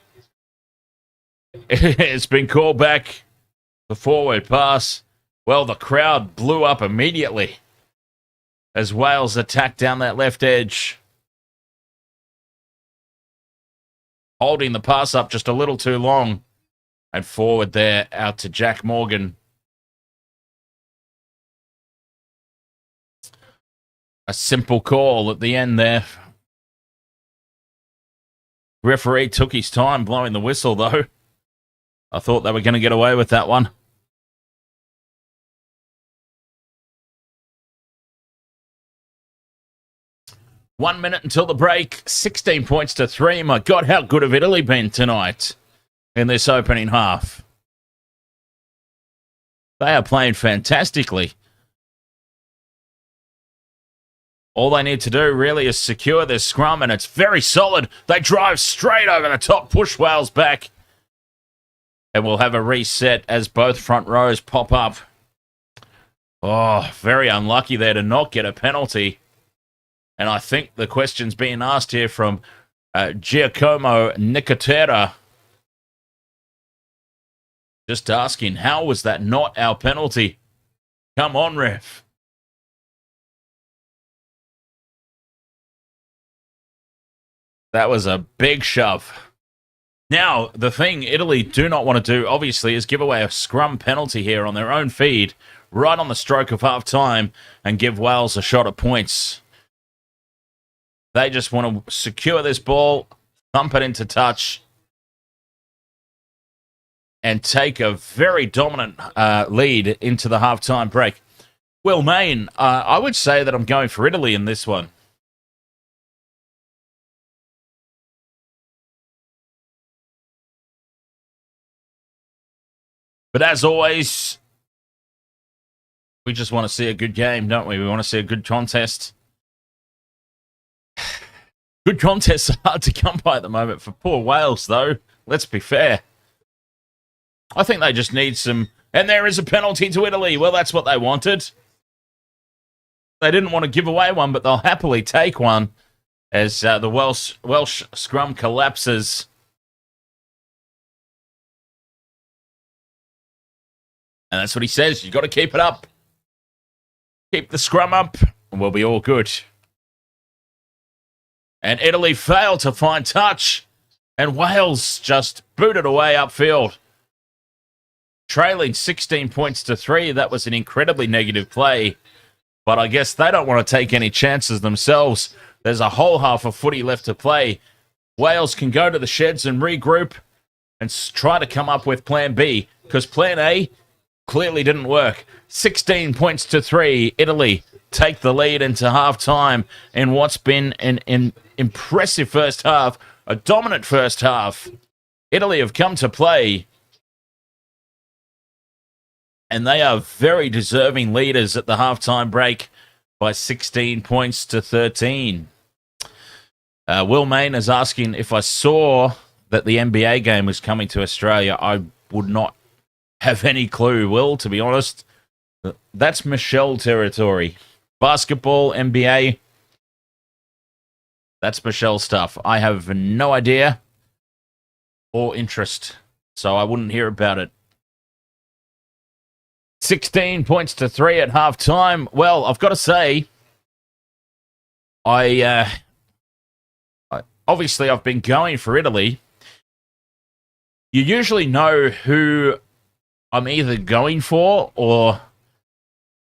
Speaker 1: It's been called back. The forward pass. Well, the crowd blew up immediately as Wales attacked down that left edge. Holding the pass up just a little too long. And forward there out to Jac Morgan. A simple call at the end there. Referee took his time blowing the whistle, though. I thought they were going to get away with that one. One minute until the break. 16 points to 3. My God, how good have Italy been tonight in this opening half? They are playing fantastically. All they need to do really is secure this scrum, and it's very solid. They drive straight over the top, push Wales back. And we'll have a reset as both front rows pop up. Oh, very unlucky there to not get a penalty. And I think the question's being asked here from Giacomo Nicotera. Just asking, how was that not our penalty? Come on, ref. That was a big shove. Now, the thing Italy do not want to do, obviously, is give away a scrum penalty here on their own feed, right on the stroke of half-time, and give Wales a shot at points. They just want to secure this ball, thump it into touch, and take a very dominant lead into the half-time break. Will Main, I would say that I'm going for Italy in this one. But as always, we just want to see a good game, don't we? We want to see a good contest. Good contests are hard to come by at the moment for poor Wales, though. Let's be fair. I think they just need some... And there is a penalty to Italy. Well, that's what they wanted. They didn't want to give away one, but they'll happily take one as the Welsh scrum collapses. And that's what he says. You've got to keep it up. Keep the scrum up, and we'll be all good. And Italy failed to find touch. And Wales just booted away upfield. Trailing 16 points to 3. That was an incredibly negative play. But I guess they don't want to take any chances themselves. There's a whole half of footy left to play. Wales can go to the sheds and regroup and try to come up with plan B. Because plan A clearly didn't work. 16 points to 3. Italy take the lead into half-time in what's been an impressive first half, a dominant first half. Italy have come to play, and they are very deserving leaders at the half-time break by 16 points to 13. Will Main is asking if I saw that the NBA game was coming to Australia. I would not have any clue, Will, to be honest. That's Michelle territory. Basketball, NBA, that's Michelle stuff. I have no idea or interest, so I wouldn't hear about it. 16 points to 3 at halftime. Well, I've got to say, obviously I've been going for Italy. You usually know who I'm either going for or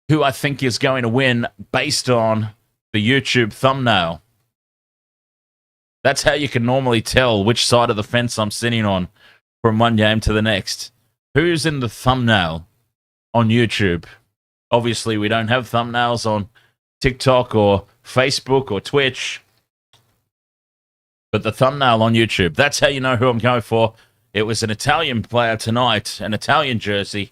Speaker 1: who I think is going to win based on the YouTube thumbnail. That's how you can normally tell which side of the fence I'm sitting on from one game to the next. Who's in the thumbnail on YouTube? Obviously, we don't have thumbnails on TikTok or Facebook or Twitch. But the thumbnail on YouTube, that's how you know who I'm going for. It was an Italian player tonight, an Italian jersey.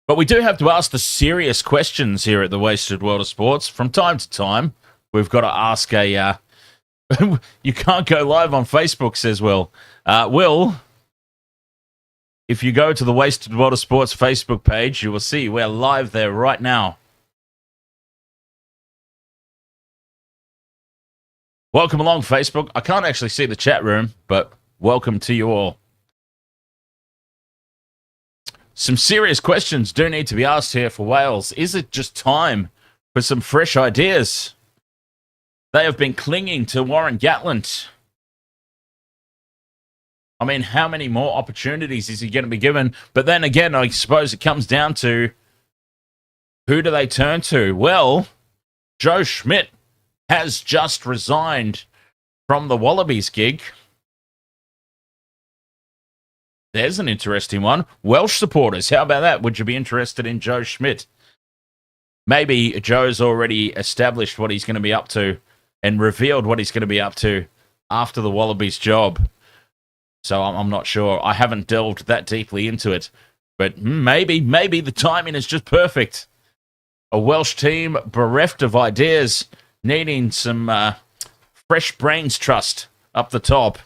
Speaker 1: But we do have to ask the serious questions here at the Wasted World of Sports. From time to time, we've got to ask a... you can't go live on Facebook, says Will. Will, if you go to the Wasted World of Sports Facebook page, you will see we're live there right now. Welcome along, Facebook. I can't actually see the chat room, but welcome to you all. Some serious questions do need to be asked here for Wales. Is it just time for some fresh ideas? They have been clinging to Warren Gatland. I mean, how many more opportunities is he going to be given? But then again, I suppose it comes down to who do they turn to? Well, Joe Schmidt has just resigned from the Wallabies gig. There's an interesting one. Welsh supporters, how about that? Would you be interested in Joe Schmidt? Maybe Joe's already established what he's going to be up to and revealed what he's going to be up to after the Wallabies job. So I'm not sure. I haven't delved that deeply into it. But maybe the timing is just perfect. A Welsh team bereft of ideas, needing some fresh brains trust up the top.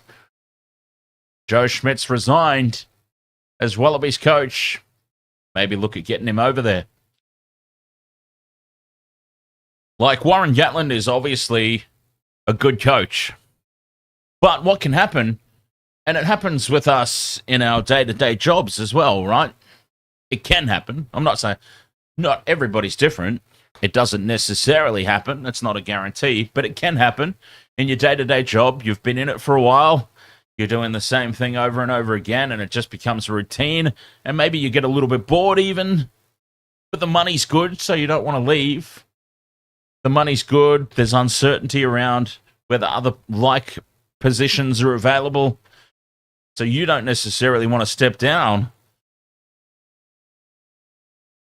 Speaker 1: Joe Schmidt's resigned as Wallabies coach. Maybe look at getting him over there. Like, Warren Gatland is obviously a good coach. But what can happen, and it happens with us in our day-to-day jobs as well, right? It can happen. I'm not saying not everybody's different. It doesn't necessarily happen. It's not a guarantee, but it can happen in your day-to-day job. You've been in it for a while. You're doing the same thing over and over again, and it just becomes routine. And maybe you get a little bit bored even, but the money's good, so you don't want to leave. The money's good. There's uncertainty around whether other like positions are available. So you don't necessarily want to step down.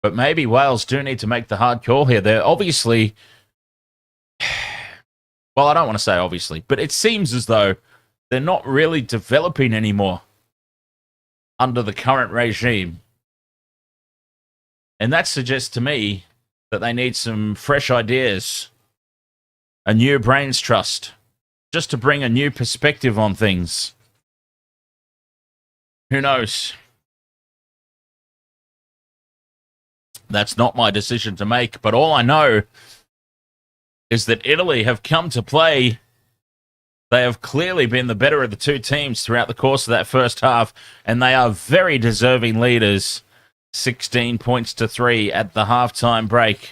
Speaker 1: But maybe Wales do need to make the hard call here. They're obviously... Well, I don't want to say obviously, but it seems as though they're not really developing anymore under the current regime. And that suggests to me that they need some fresh ideas, a new brains trust, just to bring a new perspective on things. Who knows? That's not my decision to make, but all I know is that Italy have come to play. They have clearly been the better of the two teams throughout the course of that first half, and they are very deserving leaders. 16 points to 3 at the halftime break.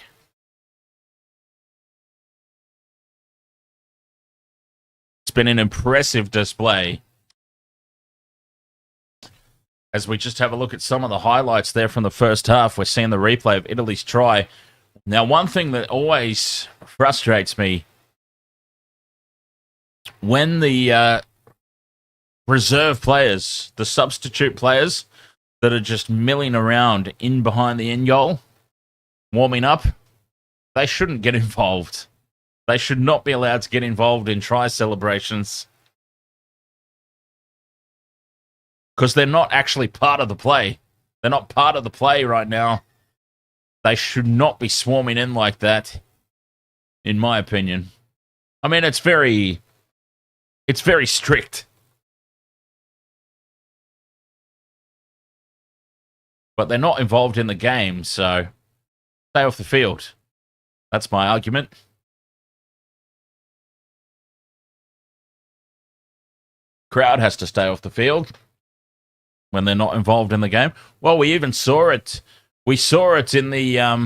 Speaker 1: It's been an impressive display. As we just have a look at some of the highlights there from the first half, we're seeing the replay of Italy's try. Now, one thing that always frustrates me, when the reserve players, the substitute players that are just milling around in behind the end goal, warming up, they shouldn't get involved. They should not be allowed to get involved in try celebrations, because they're not actually part of the play. They're not part of the play right now. They should not be swarming in like that, in my opinion. I mean, it's very strict. But they're not involved in the game, so stay off the field. That's my argument. Crowd has to stay off the field when they're not involved in the game. Well, we even saw it. We saw it in the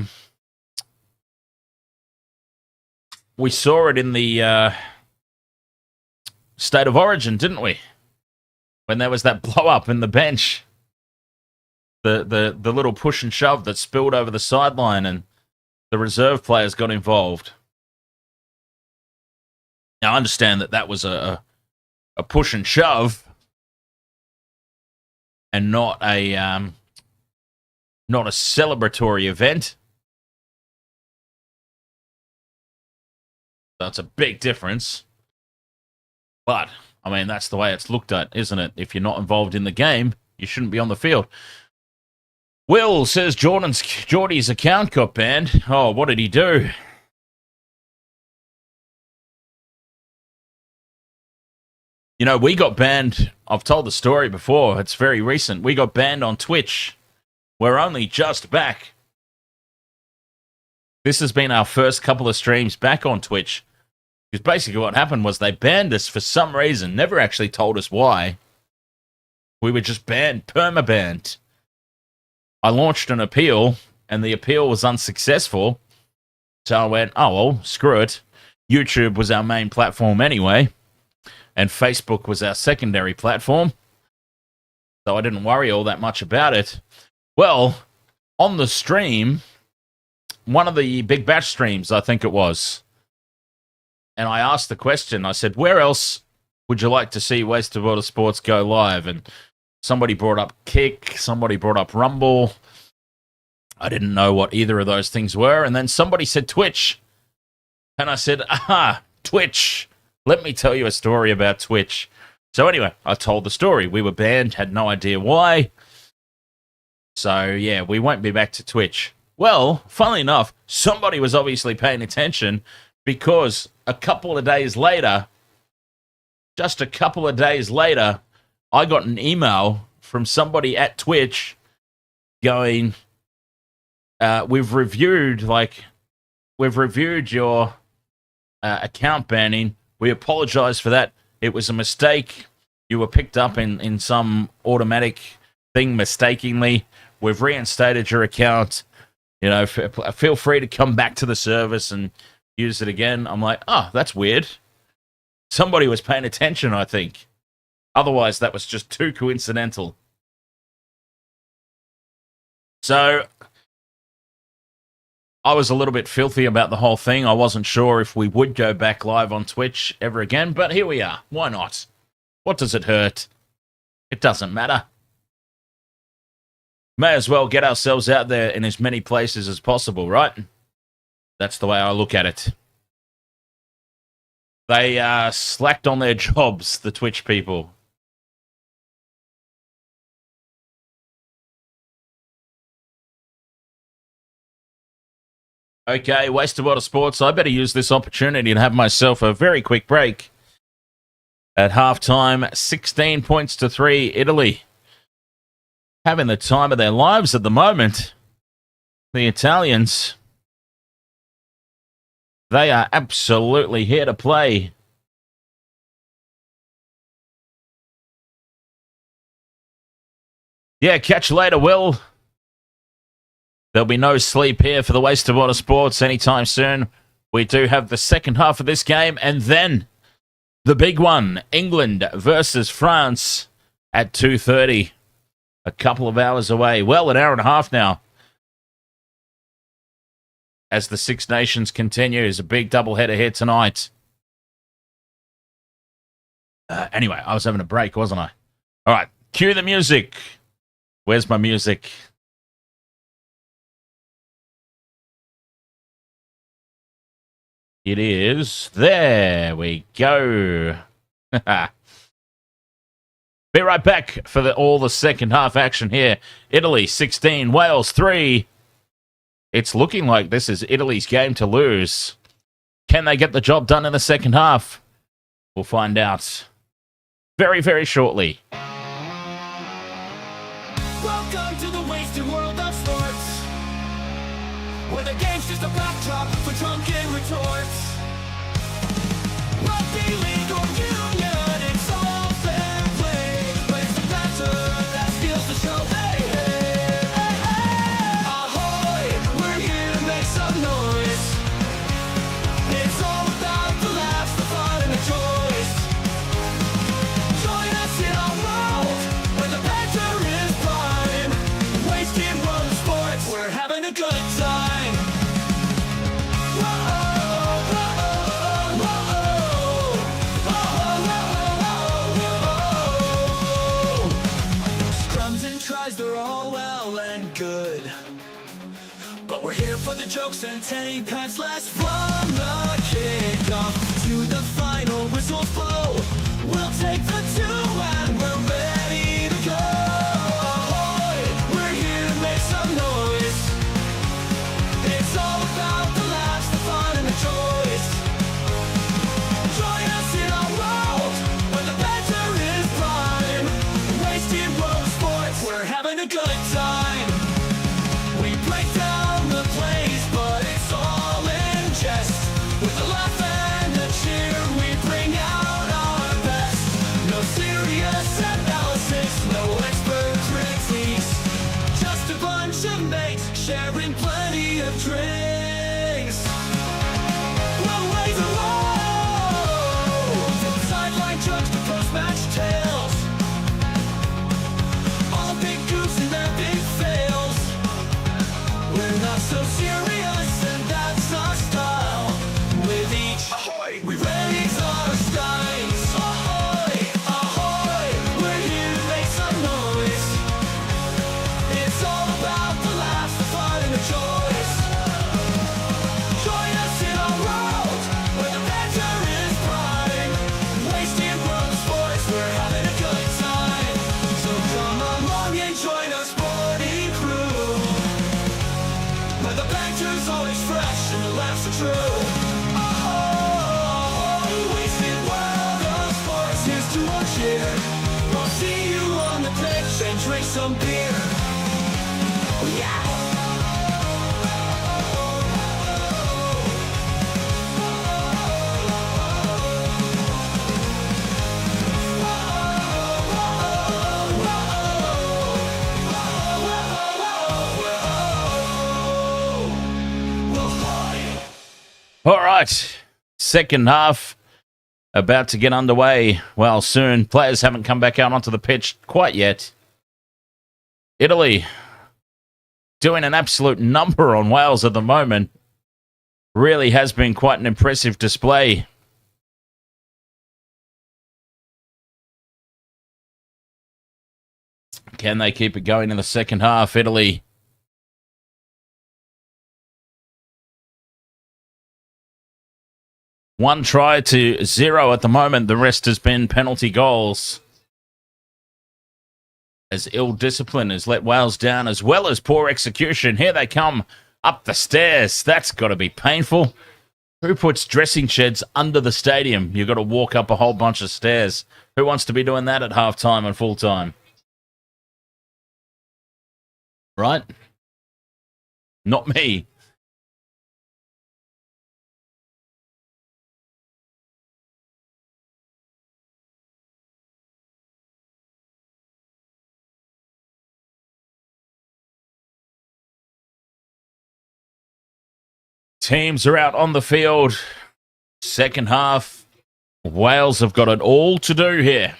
Speaker 1: State of Origin, didn't we? When there was that blow up in the bench. The little push and shove that spilled over the sideline, and the reserve players got involved. Now, I understand that was a push and shove, and not a celebratory event. That's a big difference. But I mean, that's the way it's looked at, isn't it? If you're not involved in the game, you shouldn't be on the field. Will says Geordie's account got banned. Oh, what did he do? You know, we got banned. I've told the story before. It's very recent. We got banned on Twitch. We're only just back. This has been our first couple of streams back on Twitch. Because basically what happened was they banned us for some reason. Never actually told us why. We were just banned, perma-banned. I launched an appeal, and the appeal was unsuccessful. So I went, oh, well, screw it. YouTube was our main platform anyway, and Facebook was our secondary platform. so I didn't worry all that much about it. Well, on the stream, one of the Big Bash streams, I think it was, and I asked the question, I said, where else would you like to see Waste of Water Sports go live? And somebody brought up Kick, somebody brought up Rumble. I didn't know what either of those things were. And then somebody said Twitch. And I said, Twitch. Let me tell you a story about Twitch. So anyway, I told the story. We were banned, had no idea why. So yeah, we won't be back to Twitch. Well, funnily enough, somebody was obviously paying attention, because a couple of days later, just a couple of days later, I got an email from somebody at Twitch going, we've reviewed your account banning. We apologize for that. It was a mistake. You were picked up in some automatic thing mistakenly. We've reinstated your account. You know, feel free to come back to the service and use it again. I'm like, oh, that's weird. Somebody was paying attention, I think. Otherwise, that was just too coincidental. So I was a little bit filthy about the whole thing. I wasn't sure if we would go back live on Twitch ever again, but here we are. Why not? What does it hurt? It doesn't matter. May as well get ourselves out there in as many places as possible, right? That's the way I look at it. They slacked on their jobs, the Twitch people. Okay, Waste of Water Sports. I better use this opportunity and have myself a very quick break. At halftime, 16 points to 3, Italy. Having the time of their lives at the moment. The Italians, they are absolutely here to play. Yeah, catch you later, Will. There'll be no sleep here for the Waste of Water Sports anytime soon. We do have the second half of this game, and then the big one, England versus France at 2:30. A couple of hours away. Well, an hour and a half now. As the Six Nations continues, a big doubleheader here tonight. Anyway, I was having a break, wasn't I? All right, cue the music. Where's my music? It is. There we go. Be right back for all the second half action here. Italy 16, Wales 3. It's looking like this is Italy's game to lose. Can they get the job done in the second half? We'll find out very, very shortly.
Speaker 2: Welcome to the wasted world of sports, where the game's just a backdrop for drunken retorts. Rugby league or union, it's all fair play, but it's the banter that steals the show. Hey, hey, hey, hey. Ahoy, we're here to make some noise. It's all about the laughs, the fun, and the joys. Join us in our world, where the banter is prime. Wasted world of sports, we're having a good time. They're all well and good, but we're here for the jokes and tank pants. Let's from the kickoff to the final whistles blow. We'll take the two and we're ready to go. Ahoy, we're here to make some noise. It's all about the laughs, the fun, and the joys. Join us in our world where the banter is prime. Wasted world of sports, we're having a good time. We break down the plays, but it's all in jest. With a laugh and a cheer, we bring out our to our cheer. I'll see you on the pitch and drink some beer. Oh, yeah.
Speaker 1: All right, second half about to get underway. Well, soon. Players haven't come back out onto the pitch quite yet. Italy doing an absolute number on Wales at the moment. Really has been quite an impressive display. Can they keep it going in the second half? Italy. One try to 0 at the moment. The rest has been penalty goals. As ill discipline has let Wales down, as well as poor execution. Here they come up the stairs. That's got to be painful. Who puts dressing sheds under the stadium? You've got to walk up a whole bunch of stairs. Who wants to be doing that at halftime and full time? Right? Not me. Teams are out on the field. Second half. Wales have got it all to do here.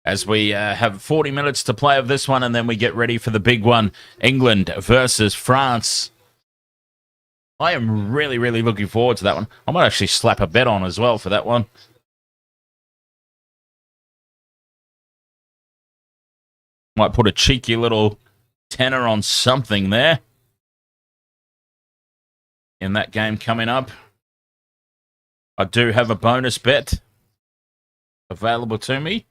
Speaker 1: As we have 40 minutes to play of this one, and then we get ready for the big one. England versus France. I am really, really looking forward to that one. I might actually slap a bet on as well for that one. Might put a cheeky little tenner on something there. In that game coming up. I do have a bonus bet available to me.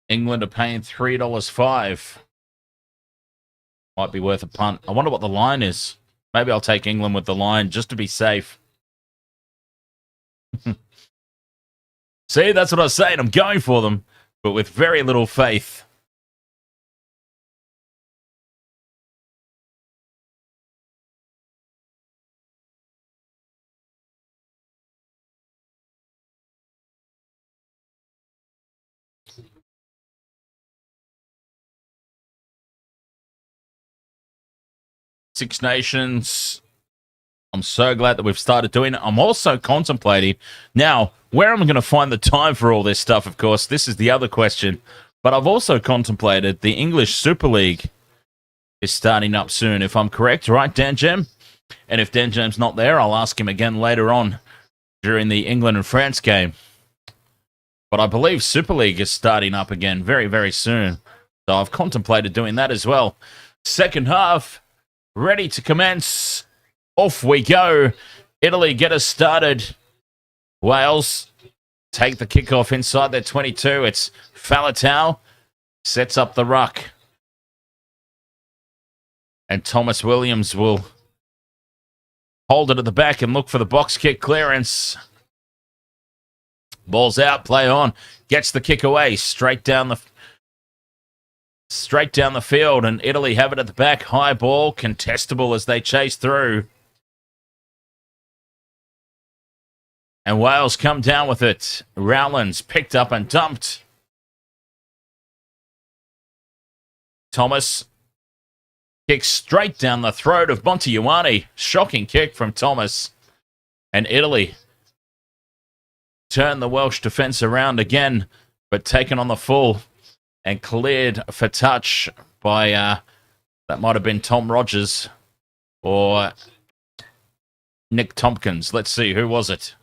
Speaker 1: England are paying $3.05. Might be worth a punt. I wonder what the line is. Maybe I'll take England with the line just to be safe. See, that's what I was saying. I'm going for them, but with very little faith. Six Nations. I'm so glad that we've started doing it. I'm also contemplating now where am I going to find the time for all this stuff. Of course, this is the other question. But I've also contemplated the English Super League is starting up soon, if I'm correct, right, Dan Gem? And if Dan Gem's not there, I'll ask him again later on during the England and France game. But I believe Super League is starting up again very, very soon. So I've contemplated doing that as well. Second half. Ready to commence. Off we go. Italy get us started. Wales take the kickoff inside their 22. It's Faletau. Sets up the ruck. And Thomas Williams will hold it at the back and look for the box kick clearance. Ball's out, play on. Gets the kick away. Straight down the field, and Italy have it at the back. High ball, contestable as they chase through. And Wales come down with it. Rowlands picked up and dumped. Thomas kicks straight down the throat of Montijuani. Shocking kick from Thomas. And Italy turn the Welsh defence around again, but taken on the full. And cleared for touch by, that might have been Tom Rogers or Nick Tompkins. Let's see, who was it?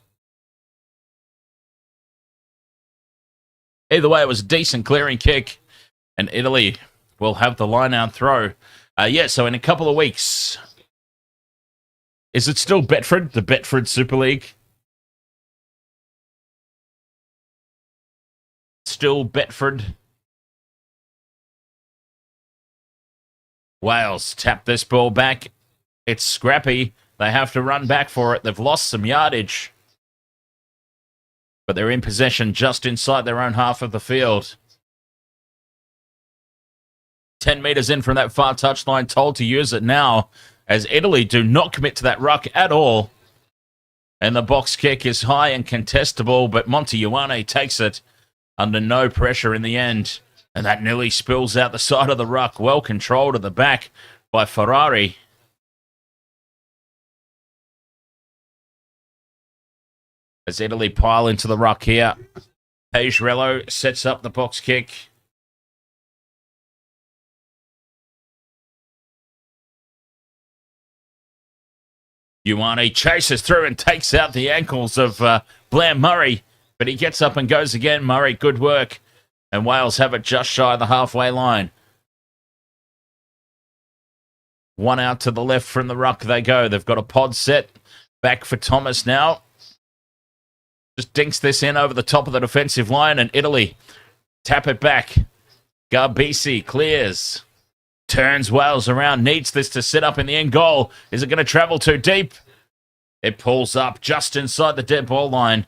Speaker 1: Either way, it was a decent clearing kick, and Italy will have the line-out throw. So in a couple of weeks, is it still Betfred, the Betfred Super League? Still Betfred. Wales tap this ball back. It's scrappy. They have to run back for it. They've lost some yardage. but they're in possession just inside their own half of the field. 10 metres in from that far touchline, told to use it now, as Italy do not commit to that ruck at all. And the box kick is high and contestable, but Monte Ioane takes it under no pressure in the end. And that nearly spills out the side of the ruck, well controlled at the back by Ferrari. As Italy pile into the ruck here, Pagerello sets up the box kick. Ioane chases through and takes out the ankles of Blair Murray, but he gets up and goes again. Murray, good work. And Wales have it just shy of the halfway line. One out to the left from the ruck they go. They've got a pod set. Back for Thomas now. Just dinks this in over the top of the defensive line, and Italy tap it back. Garbisi clears. Turns Wales around. Needs this to set up in the end goal. Is it going to travel too deep? It pulls up just inside the dead ball line.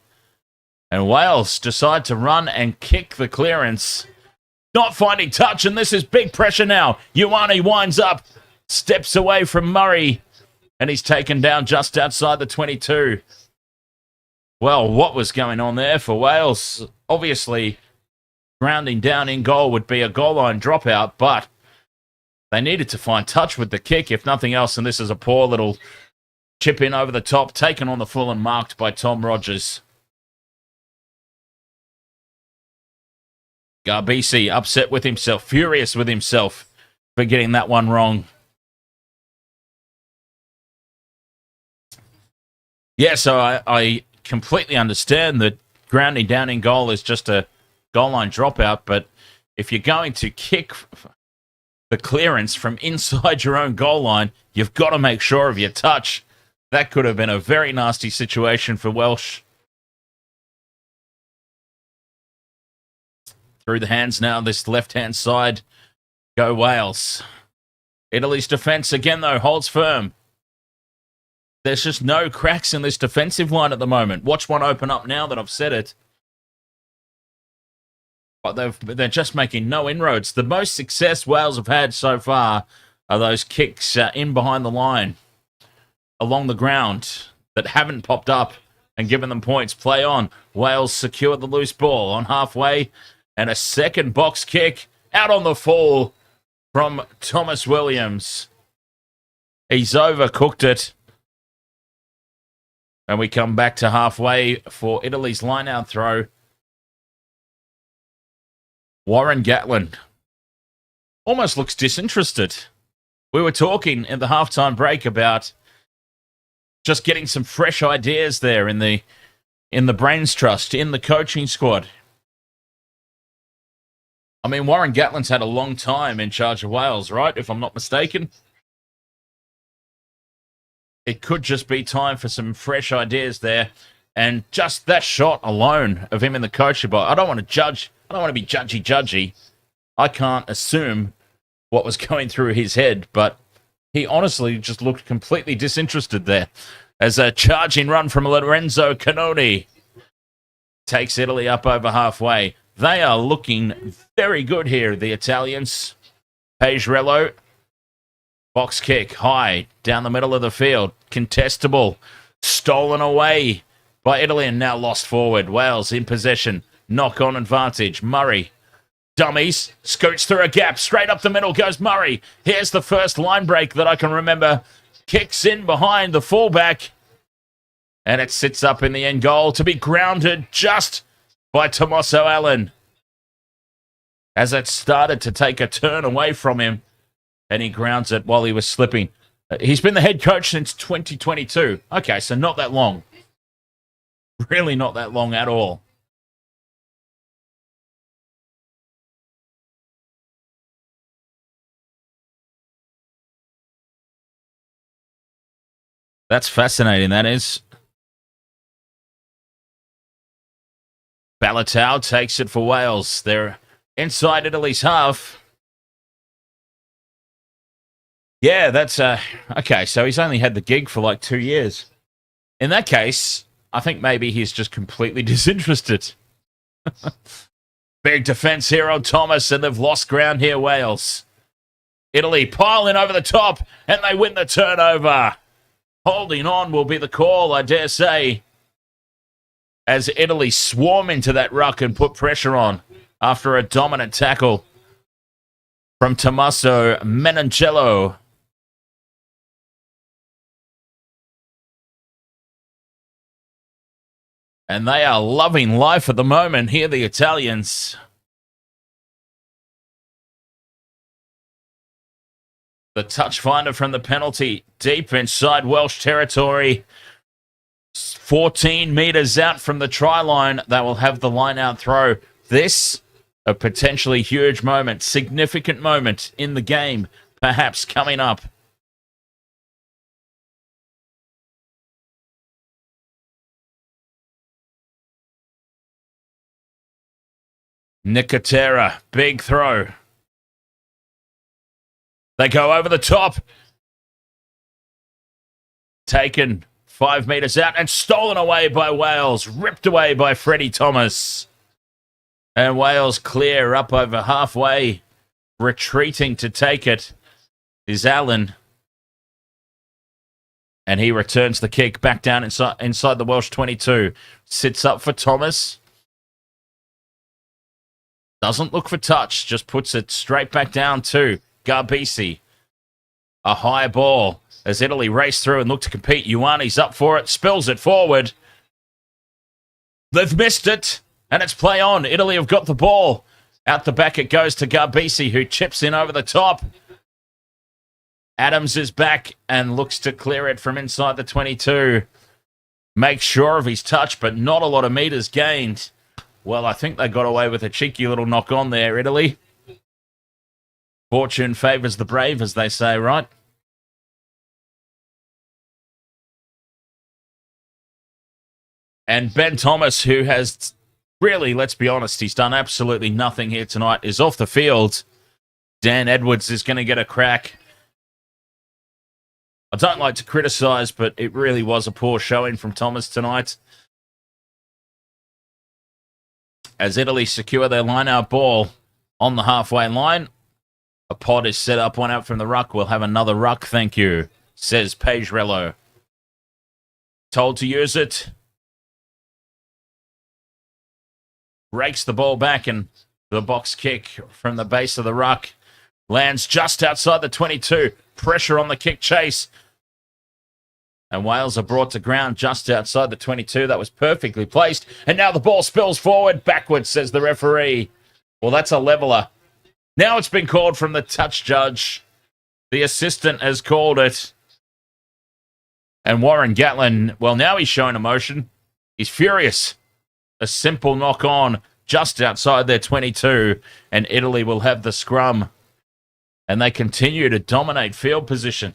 Speaker 1: And Wales decide to run and kick the clearance. Not finding touch, and this is big pressure now. Ioane winds up, steps away from Murray, and he's taken down just outside the 22. Well, what was going on there for Wales? Obviously, grounding down in goal would be a goal line dropout, but they needed to find touch with the kick, if nothing else, and this is a poor little chip in over the top, taken on the full and marked by Tom Rogers. Garbisi upset with himself, furious with himself for getting that one wrong. Yeah, so I completely understand that grounding down in goal is just a goal line dropout, but if you're going to kick the clearance from inside your own goal line, you've got to make sure of your touch. That could have been a very nasty situation for Welsh. Through the hands now, this left-hand side. Go Wales. Italy's defence again, though, holds firm. There's just no cracks in this defensive line at the moment. Watch one open up now that I've said it. But they're just making no inroads. The most success Wales have had so far are those kicks in behind the line, along the ground, that haven't popped up and given them points. Play on. Wales secure the loose ball on halfway. And a second box kick out on the full from Thomas Williams. He's overcooked it. And we come back to halfway for Italy's line-out throw. Warren Gatland almost looks disinterested. We were talking in the halftime break about just getting some fresh ideas there in the Brains Trust, in the coaching squad. I mean, Warren Gatland's had a long time in charge of Wales, right? If I'm not mistaken. It could just be time for some fresh ideas there. And just that shot alone of him in the coaching box, I don't want to judge. I don't want to be judgy. I can't assume what was going through his head, but he honestly just looked completely disinterested there. As a charging run from Lorenzo Canoni takes Italy up over halfway. They are looking very good here, the Italians. Pagerello, box kick, high, down the middle of the field. Contestable, stolen away by Italy and now lost forward. Wales in possession, knock-on advantage. Murray, dummies, scoots through a gap. Straight up the middle goes Murray. Here's the first line break that I can remember. Kicks in behind the fullback. And it sits up in the end goal to be grounded just by Tommaso Allen. As it started to take a turn away from him, and he grounds it while he was slipping. He's been the head coach since 2022. Okay, so not that long. Really not that long at all. That's fascinating, that is. Balatau takes it for Wales. They're inside Italy's half. Yeah, that's... okay, so he's only had the gig for like 2 years. In that case, I think maybe he's just completely disinterested. Big defence here on Thomas, and they've lost ground here, Wales. Italy pile in over the top, and they win the turnover. Holding on will be the call, I dare say, as Italy swarm into that ruck and put pressure on after a dominant tackle from Tommaso Menoncello. And they are loving life at the moment here, the Italians. The touch finder from the penalty deep inside Welsh territory. 14 metres out from the try line. They will have the line-out throw. This, a potentially huge moment, significant moment in the game, perhaps coming up. Nicotera, big throw. They go over the top. Taken 5 metres out and stolen away by Wales. Ripped away by Freddie Thomas. And Wales clear up over halfway. Retreating to take it is Allen. And he returns the kick back down inside the Welsh 22. Sits up for Thomas. Doesn't look for touch. Just puts it straight back down to Garbisi. A high ball as Italy race through and look to compete. Ioane's up for it. Spills it forward. They've missed it. And it's play on. Italy have got the ball. Out the back it goes to Garbisi, who chips in over the top. Adams is back and looks to clear it from inside the 22. Makes sure of his touch, but not a lot of metres gained. Well, I think they got away with a cheeky little knock on there, Italy. Fortune favours the brave, as they say, right? And Ben Thomas, who has really, let's be honest, he's done absolutely nothing here tonight, is off the field. Dan Edwards is going to get a crack. I don't like to criticise, but it really was a poor showing from Thomas tonight. As Italy secure their line-out ball on the halfway line. A pod is set up, one out from the ruck. We'll have another ruck, thank you, says Pagerello. Told to use it. Rakes the ball back, and the box kick from the base of the ruck lands just outside the 22. Pressure on the kick chase. And Wales are brought to ground just outside the 22. That was perfectly placed. And now the ball spills forward, backwards, says the referee. Well, that's a leveller. Now it's been called from the touch judge. The assistant has called it. And Warren Gatland, well, now he's showing emotion. He's furious. A simple knock on just outside their 22. And Italy will have the scrum. And they continue to dominate field position.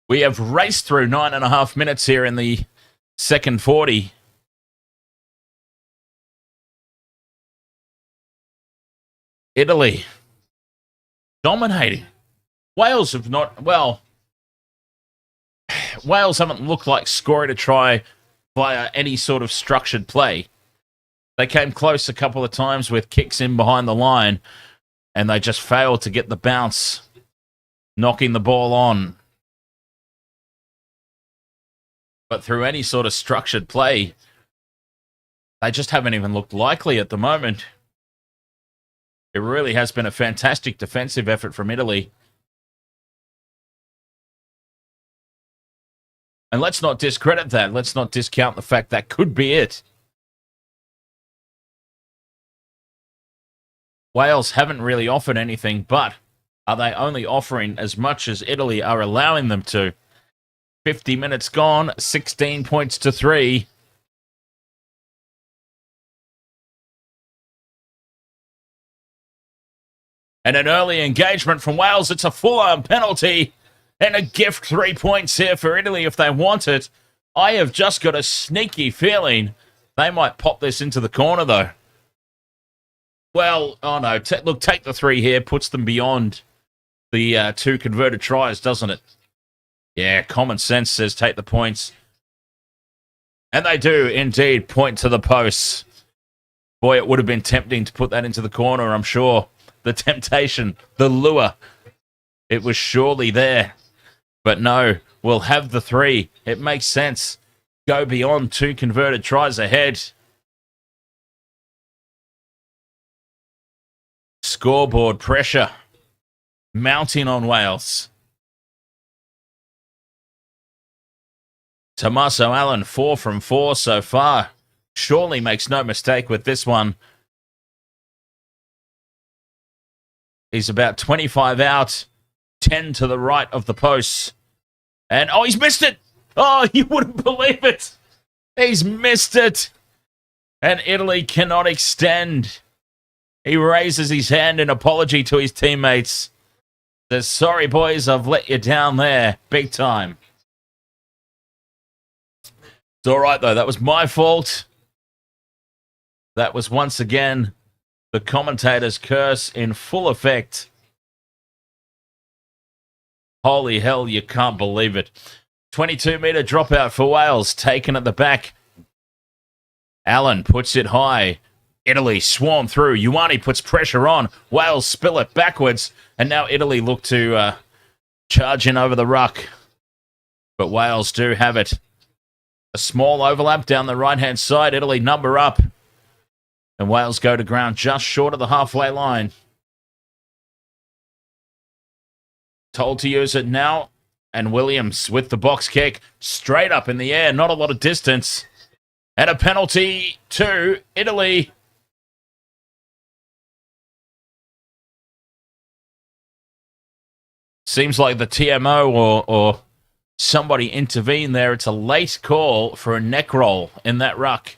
Speaker 1: We have raced through 9.5 minutes here in the second 40. Italy dominating. Wales have not, well, Wales haven't looked like scoring a try via any sort of structured play. They came close a couple of times with kicks in behind the line, and they just failed to get the bounce, knocking the ball on. But through any sort of structured play, they just haven't even looked likely at the moment. It really has been a fantastic defensive effort from Italy. And let's not discredit that. Let's not discount the fact that could be it. Wales haven't really offered anything, but are they only offering as much as Italy are allowing them to? 50 minutes gone, 16 points to 3. And an early engagement from Wales. It's a full-arm penalty and a gift 3 points here for Italy if they want it. I have just got a sneaky feeling they might pop this into the corner, though. Well, oh no, look, take the 3 here, puts them beyond the 2 converted tries, doesn't it? Yeah, common sense says take the points. And they do indeed point to the posts. Boy, it would have been tempting to put that into the corner, I'm sure. The temptation, the lure, it was surely there. But no, we'll have the 3. It makes sense. Go beyond 2 converted tries ahead. Scoreboard pressure mounting on Wales. Tommaso Allen, 4 from 4 so far. Surely makes no mistake with this one. He's about 25 out, 10 to the right of the posts. And, oh, he's missed it. Oh, you wouldn't believe it. He's missed it. And Italy cannot extend. He raises his hand in apology to his teammates. Says, sorry, boys, I've let you down there. Big time. It's all right, though. That was my fault. That was once again the commentator's curse in full effect. Holy hell, you can't believe it. 22-metre dropout for Wales, taken at the back. Allen puts it high. Italy swarm through. Ioane puts pressure on. Wales spill it backwards. And now Italy look to charge in over the ruck. But Wales do have it. A small overlap down the right-hand side. Italy number up. And Wales go to ground just short of the halfway line. Told to use it now. And Williams with the box kick. Straight up in the air. Not a lot of distance. And a penalty to Italy. Seems like the TMO or somebody intervened there. It's a late call for a neck roll in that ruck.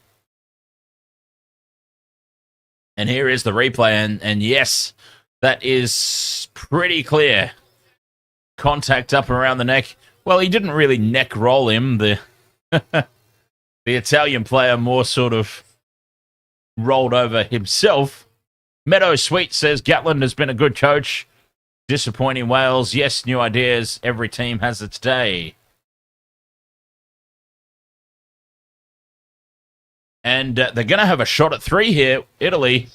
Speaker 1: And here is the replay. And yes, that is pretty clear. Contact up around the neck. Well, he didn't really neck roll him. The Italian player more sort of rolled over himself. Meadow Sweet says Gatland has been a good coach. Disappointing Wales. Yes, new ideas. Every team has its day. And they're going to have a shot at 3 here, Italy.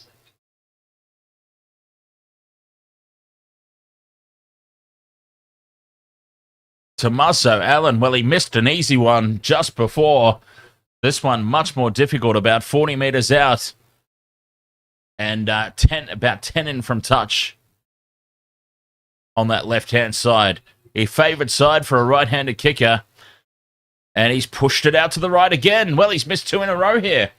Speaker 1: Tommaso Allen, well, he missed an easy one just before. This one much more difficult, about 40 metres out. And about 10 in from touch on that left-hand side. A favoured side for a right-handed kicker. And he's pushed it out to the right again. Well, he's missed 2 in a row here.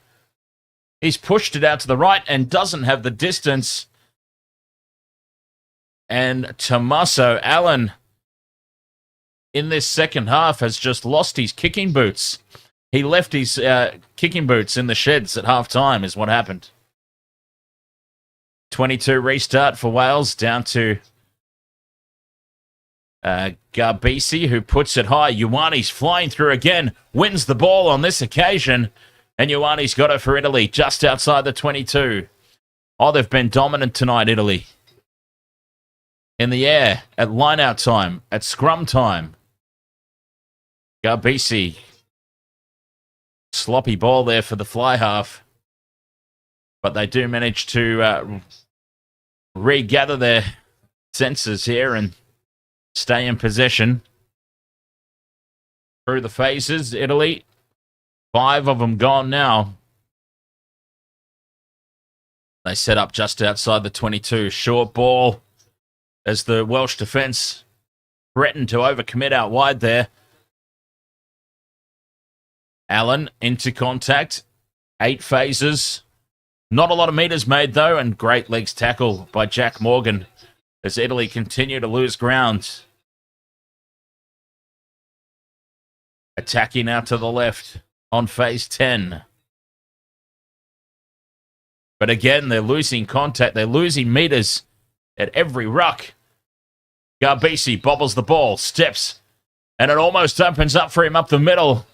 Speaker 1: He's pushed it out to the right and doesn't have the distance. And Tommaso Allen in this second half has just lost his kicking boots. He left his kicking boots in the sheds at half-time is what happened. 22 restart for Wales, down to Garbisi, who puts it high. Ioane's flying through again, wins the ball on this occasion, and Ioane's got it for Italy, just outside the 22. Oh, they've been dominant tonight, Italy. In the air, at line-out time, at scrum time. Garbisi. Sloppy ball there for the fly half. But they do manage to regather their senses here and stay in possession. Through the phases, Italy. 5 of them gone now. They set up just outside the 22. Short ball as the Welsh defence threatened to overcommit out wide there. Allen into contact. 8 phases. Not a lot of metres made, though, and great legs tackle by Jac Morgan as Italy continue to lose ground. Attacking out to the left on phase 10. But again, they're losing contact. They're losing metres at every ruck. Garbisi bobbles the ball, steps, and it almost opens up for him up the middle.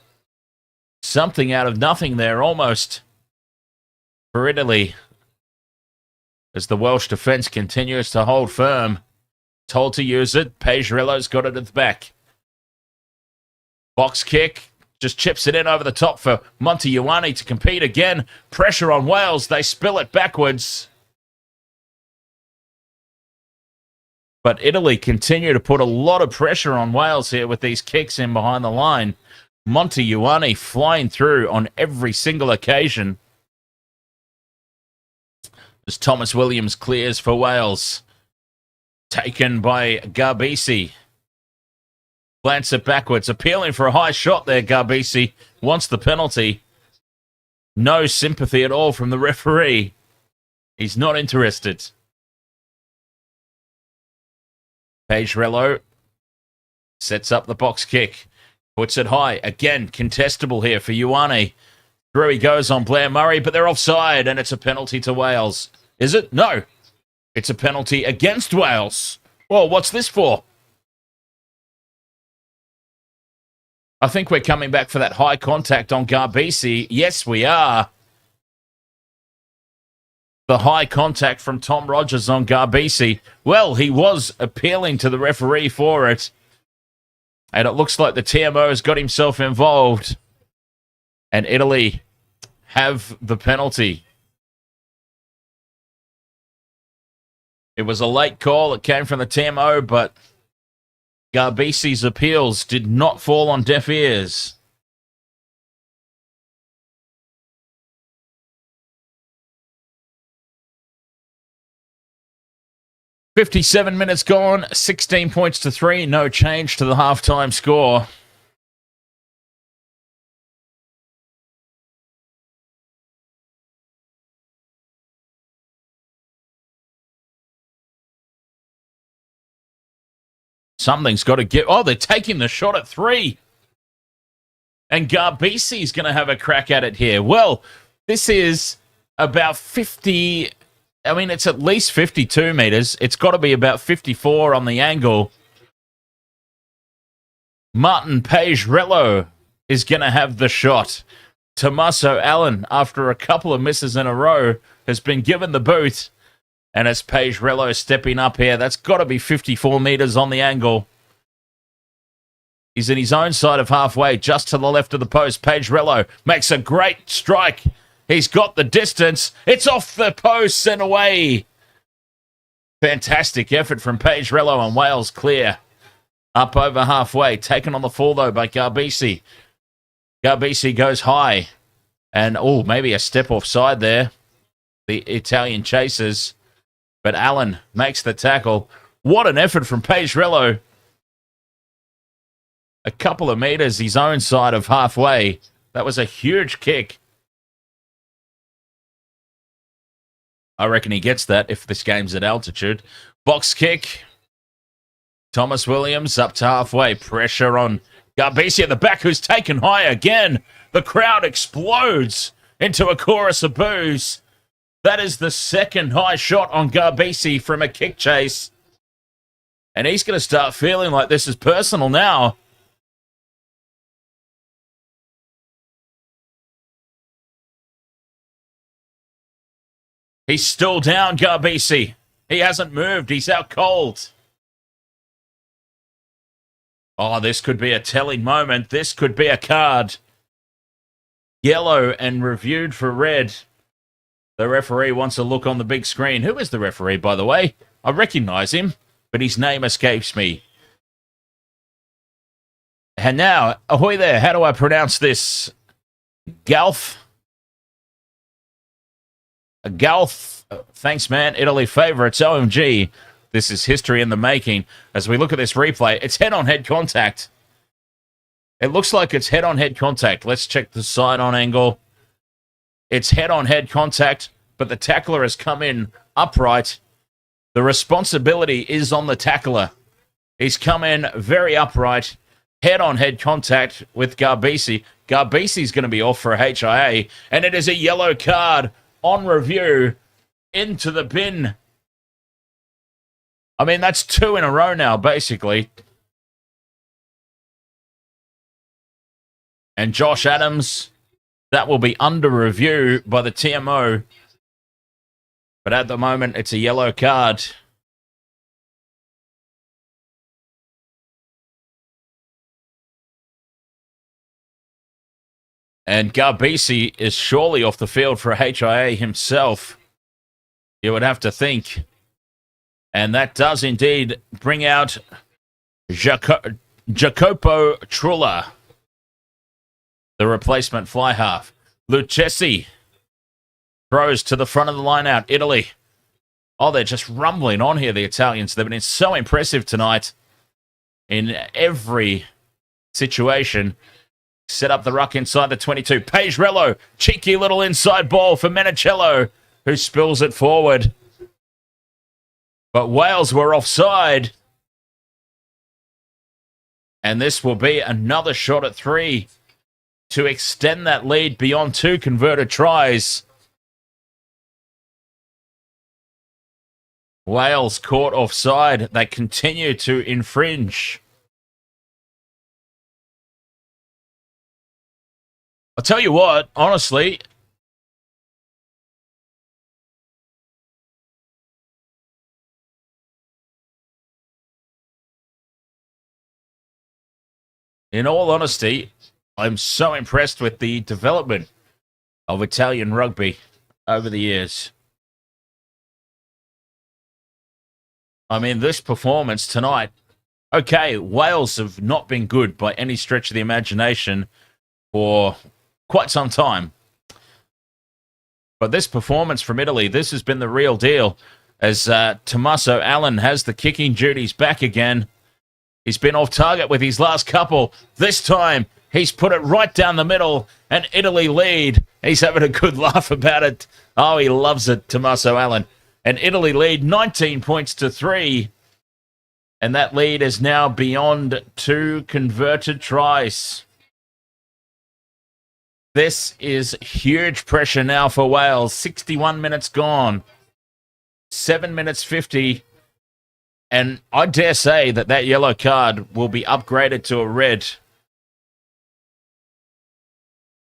Speaker 1: Something out of nothing there, almost, for Italy. As the Welsh defence continues to hold firm. Told to use it. Pejrello's got it at the back. Box kick. Just chips it in over the top for Monty Ioane to compete again. Pressure on Wales. They spill it backwards. But Italy continue to put a lot of pressure on Wales here with these kicks in behind the line. Monty Ioane flying through on every single occasion. As Thomas Williams clears for Wales. Taken by Garbisi. Glance it backwards. Appealing for a high shot there, Garbisi. Wants the penalty. No sympathy at all from the referee. He's not interested. Pagerello sets up the box kick. Puts it high. Again, contestable here for Ioane. Through he goes on Blair Murray, but they're offside, and it's a penalty to Wales. Is it? No. It's a penalty against Wales. Well, what's this for? I think we're coming back for that high contact on Garbisi. Yes, we are. The high contact from Tom Rogers on Garbisi. Well, he was appealing to the referee for it. And it looks like the TMO has got himself involved. And Italy have the penalty. It was a late call. It came from the TMO, but Garbisi's appeals did not fall on deaf ears. "57 minutes gone, 16 points to 3, no change to the halftime score. Something's got to give. Oh, they're taking the shot at 3. And Garbisi's going to have a crack at it here. Well, this is about 50. I mean, it's at least 52 meters. It's got to be about 54 on the angle. Martin Pagerello is going to have the shot. Tommaso Allen, after a couple of misses in a row, has been given the boot. And it's Pagerello stepping up here. That's got to be 54 meters on the angle. He's in his own side of halfway, just to the left of the post. Pagerello makes a great strike. He's got the distance. It's off the post and away. Fantastic effort from Pagerello, and Wales clear. Up over halfway. Taken on the full, though, by Garbisi. Garbisi goes high. And, oh, maybe a step offside there. The Italian chasers. But Allen makes the tackle. What an effort from Pagerello. A couple of meters, his own side of halfway. That was a huge kick. I reckon he gets that if this game's at altitude. Box kick. Thomas Williams up to halfway. Pressure on Garbisi at the back, who's taken high again. The crowd explodes into a chorus of boos. That is the second high shot on Garbisi from a kick chase. And he's going to start feeling like this is personal now. He's still down, Garbisi. He hasn't moved. He's out cold. Oh, this could be a telling moment. This could be a card. Yellow and reviewed for red. The referee wants a look on the big screen. Who is the referee, by the way? I recognize him, but his name escapes me. And now, ahoy there. How do I pronounce this? Galf? Galf. Thanks, man. Italy favourites. OMG. This is history in the making. As we look at this replay, it's head-on-head contact. It looks like it's head-on-head contact. Let's check the side-on angle. It's head-on-head contact, but the tackler has come in upright. The responsibility is on the tackler. He's come in very upright. Head-on-head contact with Garbisi. Garbisi's going to be off for a HIA, and it is a yellow card on review into the bin. I mean, that's 2 in a row now, basically. And Josh Adams, that will be under review by the TMO. But at the moment, it's a yellow card. And Garbisi is surely off the field for HIA himself, you would have to think. And that does indeed bring out Jacopo Trulla, the replacement fly half. Lucchesi throws to the front of the line out. Italy. Oh, they're just rumbling on here, the Italians. They've been so impressive tonight in every situation. Set up the ruck inside the 22. Pagerello, cheeky little inside ball for Menicello, who spills it forward. But Wales were offside. And this will be another shot at 3 to extend that lead beyond 2 converted tries. Wales caught offside. They continue to infringe. I'll tell you what, honestly, in all honesty, I'm so impressed with the development of Italian rugby over the years. I mean, this performance tonight, okay, Wales have not been good by any stretch of the imagination for quite some time. But this performance from Italy, this has been the real deal, as Tommaso Allen has the kicking duties back again. He's been off target with his last couple. This time, he's put it right down the middle, and Italy lead. He's having a good laugh about it. Oh, he loves it, Tommaso Allen. And Italy lead 19 points to 3. And that lead is now beyond 2 converted tries. This is huge pressure now for Wales. 61 minutes gone. 7 minutes 50. And I dare say that that yellow card will be upgraded to a red.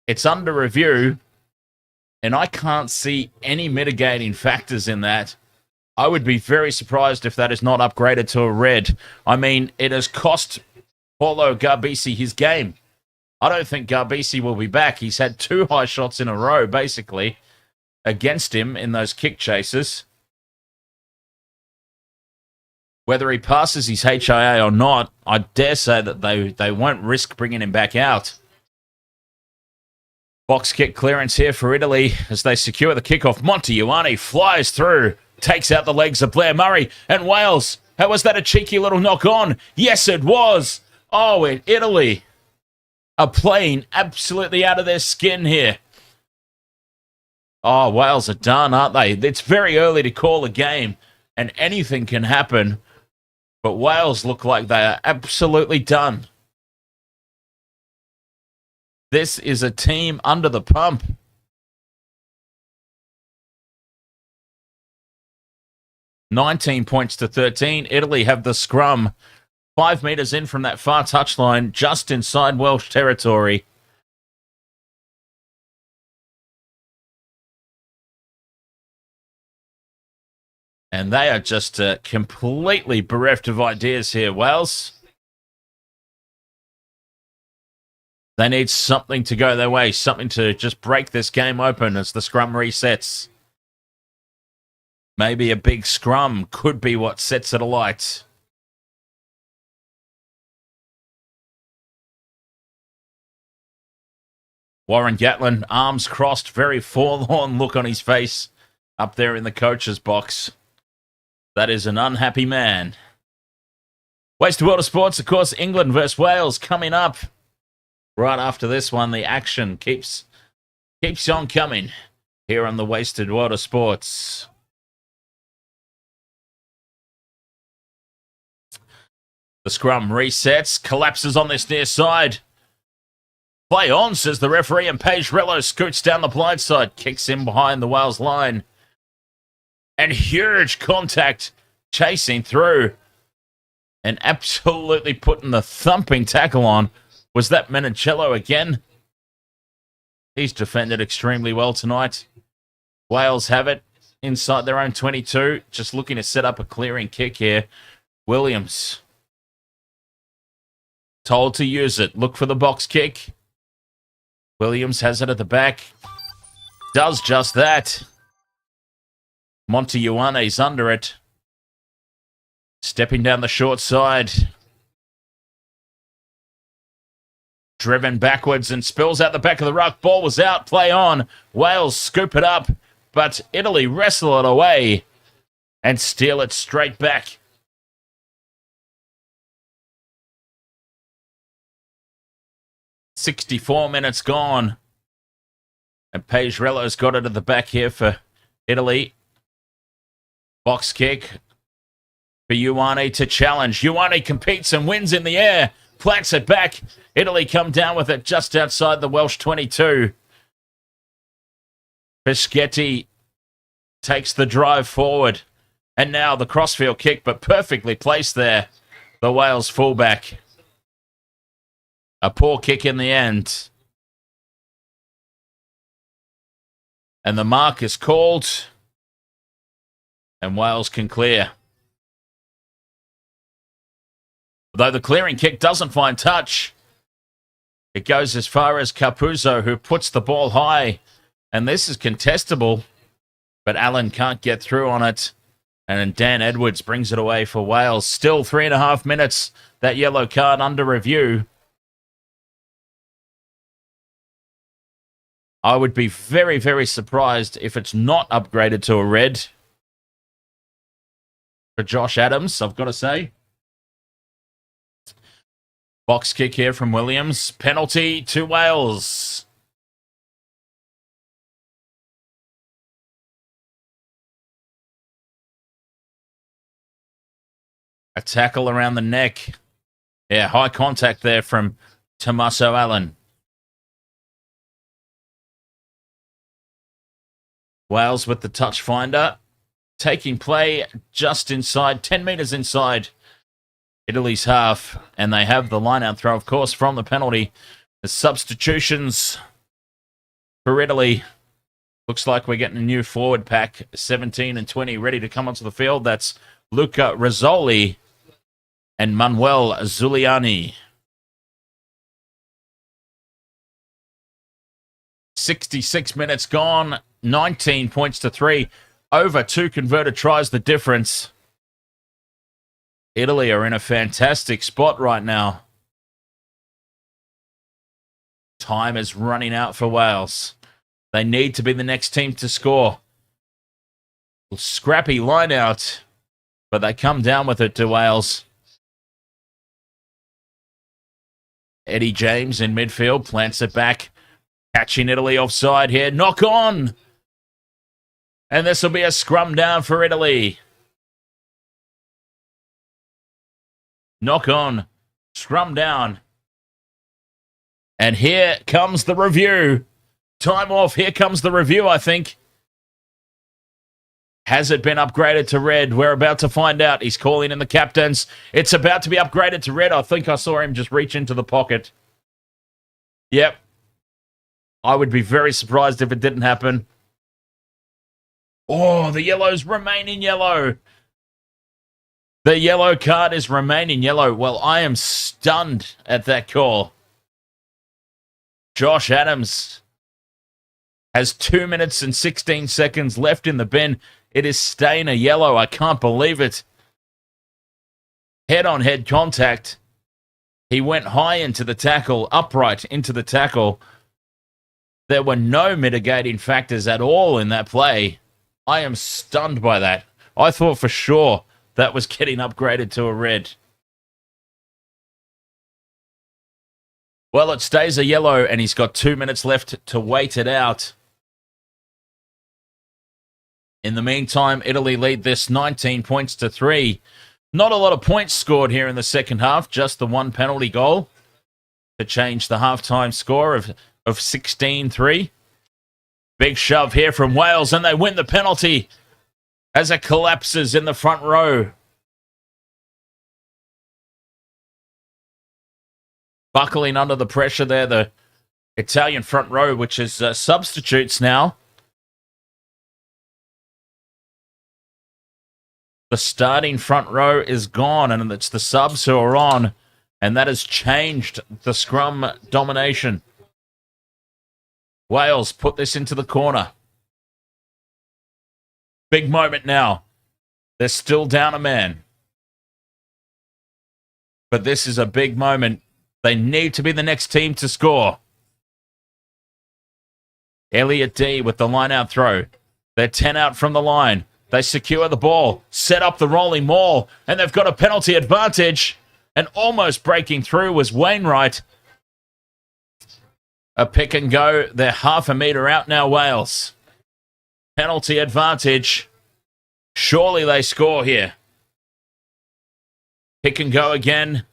Speaker 1: It's under review, and I can't see any mitigating factors in that. I would be very surprised if that is not upgraded to a red. I mean, it has cost Paulo Garbisi his game. I don't think Garbisi will be back. He's had 2 high shots in a row, basically, against him in those kick chases. Whether he passes his HIA or not, I dare say that they won't risk bringing him back out. Box kick clearance here for Italy as they secure the kickoff. Montiuani flies through, takes out the legs of Blair Murray. And Wales, how was that a cheeky little knock on? Yes, it was. Oh, Italy are playing absolutely out of their skin here. Oh, Wales are done, aren't they? It's very early to call a game, and anything can happen. But Wales look like they are absolutely done. This is a team under the pump. $19 points to 13. Italy have the scrum 5 meters in from that far touchline, just inside Welsh territory. And they are just completely bereft of ideas here, Wales. They need something to go their way, something to just break this game open as the scrum resets. Maybe a big scrum could be what sets it alight. Warren Gatland, arms crossed, very forlorn look on his face up there in the coach's box. That is an unhappy man. Wasted World of Sports, of course, England versus Wales coming up. Right after this one, the action keeps on coming here on the Wasted World of Sports. The scrum resets, collapses on this near side. Play on, says the referee, and Pagerello scoots down the blind side, kicks in behind the Wales line. And huge contact chasing through and absolutely putting the thumping tackle on. Was that Menicello again? He's defended extremely well tonight. Wales have it inside their own 22, just looking to set up a clearing kick here. Williams told to use it. Look for the box kick. Williams has it at the back. Does just that. Monte Ioane's under it. Stepping down the short side. Driven backwards and spills out the back of the ruck. Ball was out. Play on. Wales scoop it up. But Italy wrestle it away and steal it straight back. "64 minutes gone. And Pagerello's got it at the back here for Italy. Box kick for Ioane to challenge. Ioane competes and wins in the air. Plats it back. Italy come down with it just outside the Welsh 22. Fischetti takes the drive forward. And now the crossfield kick, but perfectly placed there. The Wales fullback. A poor kick in the end. And the mark is called. And Wales can clear. Though the clearing kick doesn't find touch, it goes as far as Capuzzo, who puts the ball high. And this is contestable, but Allen can't get through on it. And Dan Edwards brings it away for Wales. Still 3.5 minutes. That yellow card under review. I would be very, very surprised if it's not upgraded to a red for Josh Adams, I've got to say. Box kick here from Williams. Penalty to Wales. A tackle around the neck. Yeah, high contact there from Tommaso Allen. Wales with the touch finder. Taking play just inside, 10 metres inside Italy's half. And they have the line-out throw, of course, from the penalty. The substitutions for Italy. Looks like we're getting a new forward pack, 17 and 20, ready to come onto the field. That's Luca Rizzoli and Manuel Zuliani. 66 minutes gone, 19 points to 3. Over 2 converted tries, the difference. Italy are in a fantastic spot right now. Time is running out for Wales. They need to be the next team to score. Scrappy line out, but they come down with it to Wales. Eddie James in midfield, plants it back. Catching Italy offside here. Knock on! And this will be a scrum down for Italy. Knock on. Scrum down. And here comes the review. Time off. Here comes the review, I think. Has it been upgraded to red? We're about to find out. He's calling in the captains. It's about to be upgraded to red. I think I saw him just reach into the pocket. Yep. I would be very surprised if it didn't happen. Oh, the yellows remain in yellow. The yellow card is remaining yellow. Well, I am stunned at that call. Josh Adams has 2 minutes and 16 seconds left in the bin. It is staying a yellow. I can't believe it. Head-on-head contact. He went high into the tackle, upright into the tackle. There were no mitigating factors at all in that play. I am stunned by that. I thought for sure that was getting upgraded to a red. Well, it stays a yellow, and he's got 2 minutes left to wait it out. In the meantime, Italy lead this 19 points to 3. Not a lot of points scored here in the second half, just the one penalty goal to change the halftime score of 16-3. Big shove here from Wales, and they win the penalty as it collapses in the front row. Buckling under the pressure there, the Italian front row, which is substitutes now. The starting front row is gone, and it's the subs who are on, and that has changed the scrum domination. Wales put this into the corner. Big moment now. They're still down a man. But this is a big moment. They need to be the next team to score. Elliot D with the line-out throw. They're 10 out from the line. They secure the ball, set up the rolling maul, and they've got a penalty advantage. And almost breaking through was Wainwright. A pick and go. They're half a metre out now, Wales. Penalty advantage. Surely they score here. Pick and go again.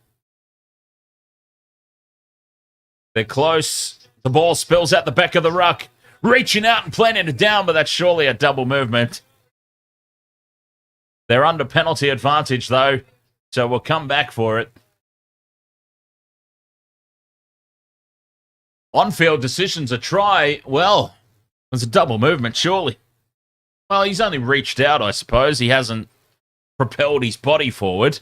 Speaker 1: They're close. The ball spills out the back of the ruck. Reaching out and planting it down, but that's surely a double movement. They're under penalty advantage, though, so we'll come back for it. On-field decisions, a try. Well, there's a double movement, surely. Well, he's only reached out, I suppose. He hasn't propelled his body forward.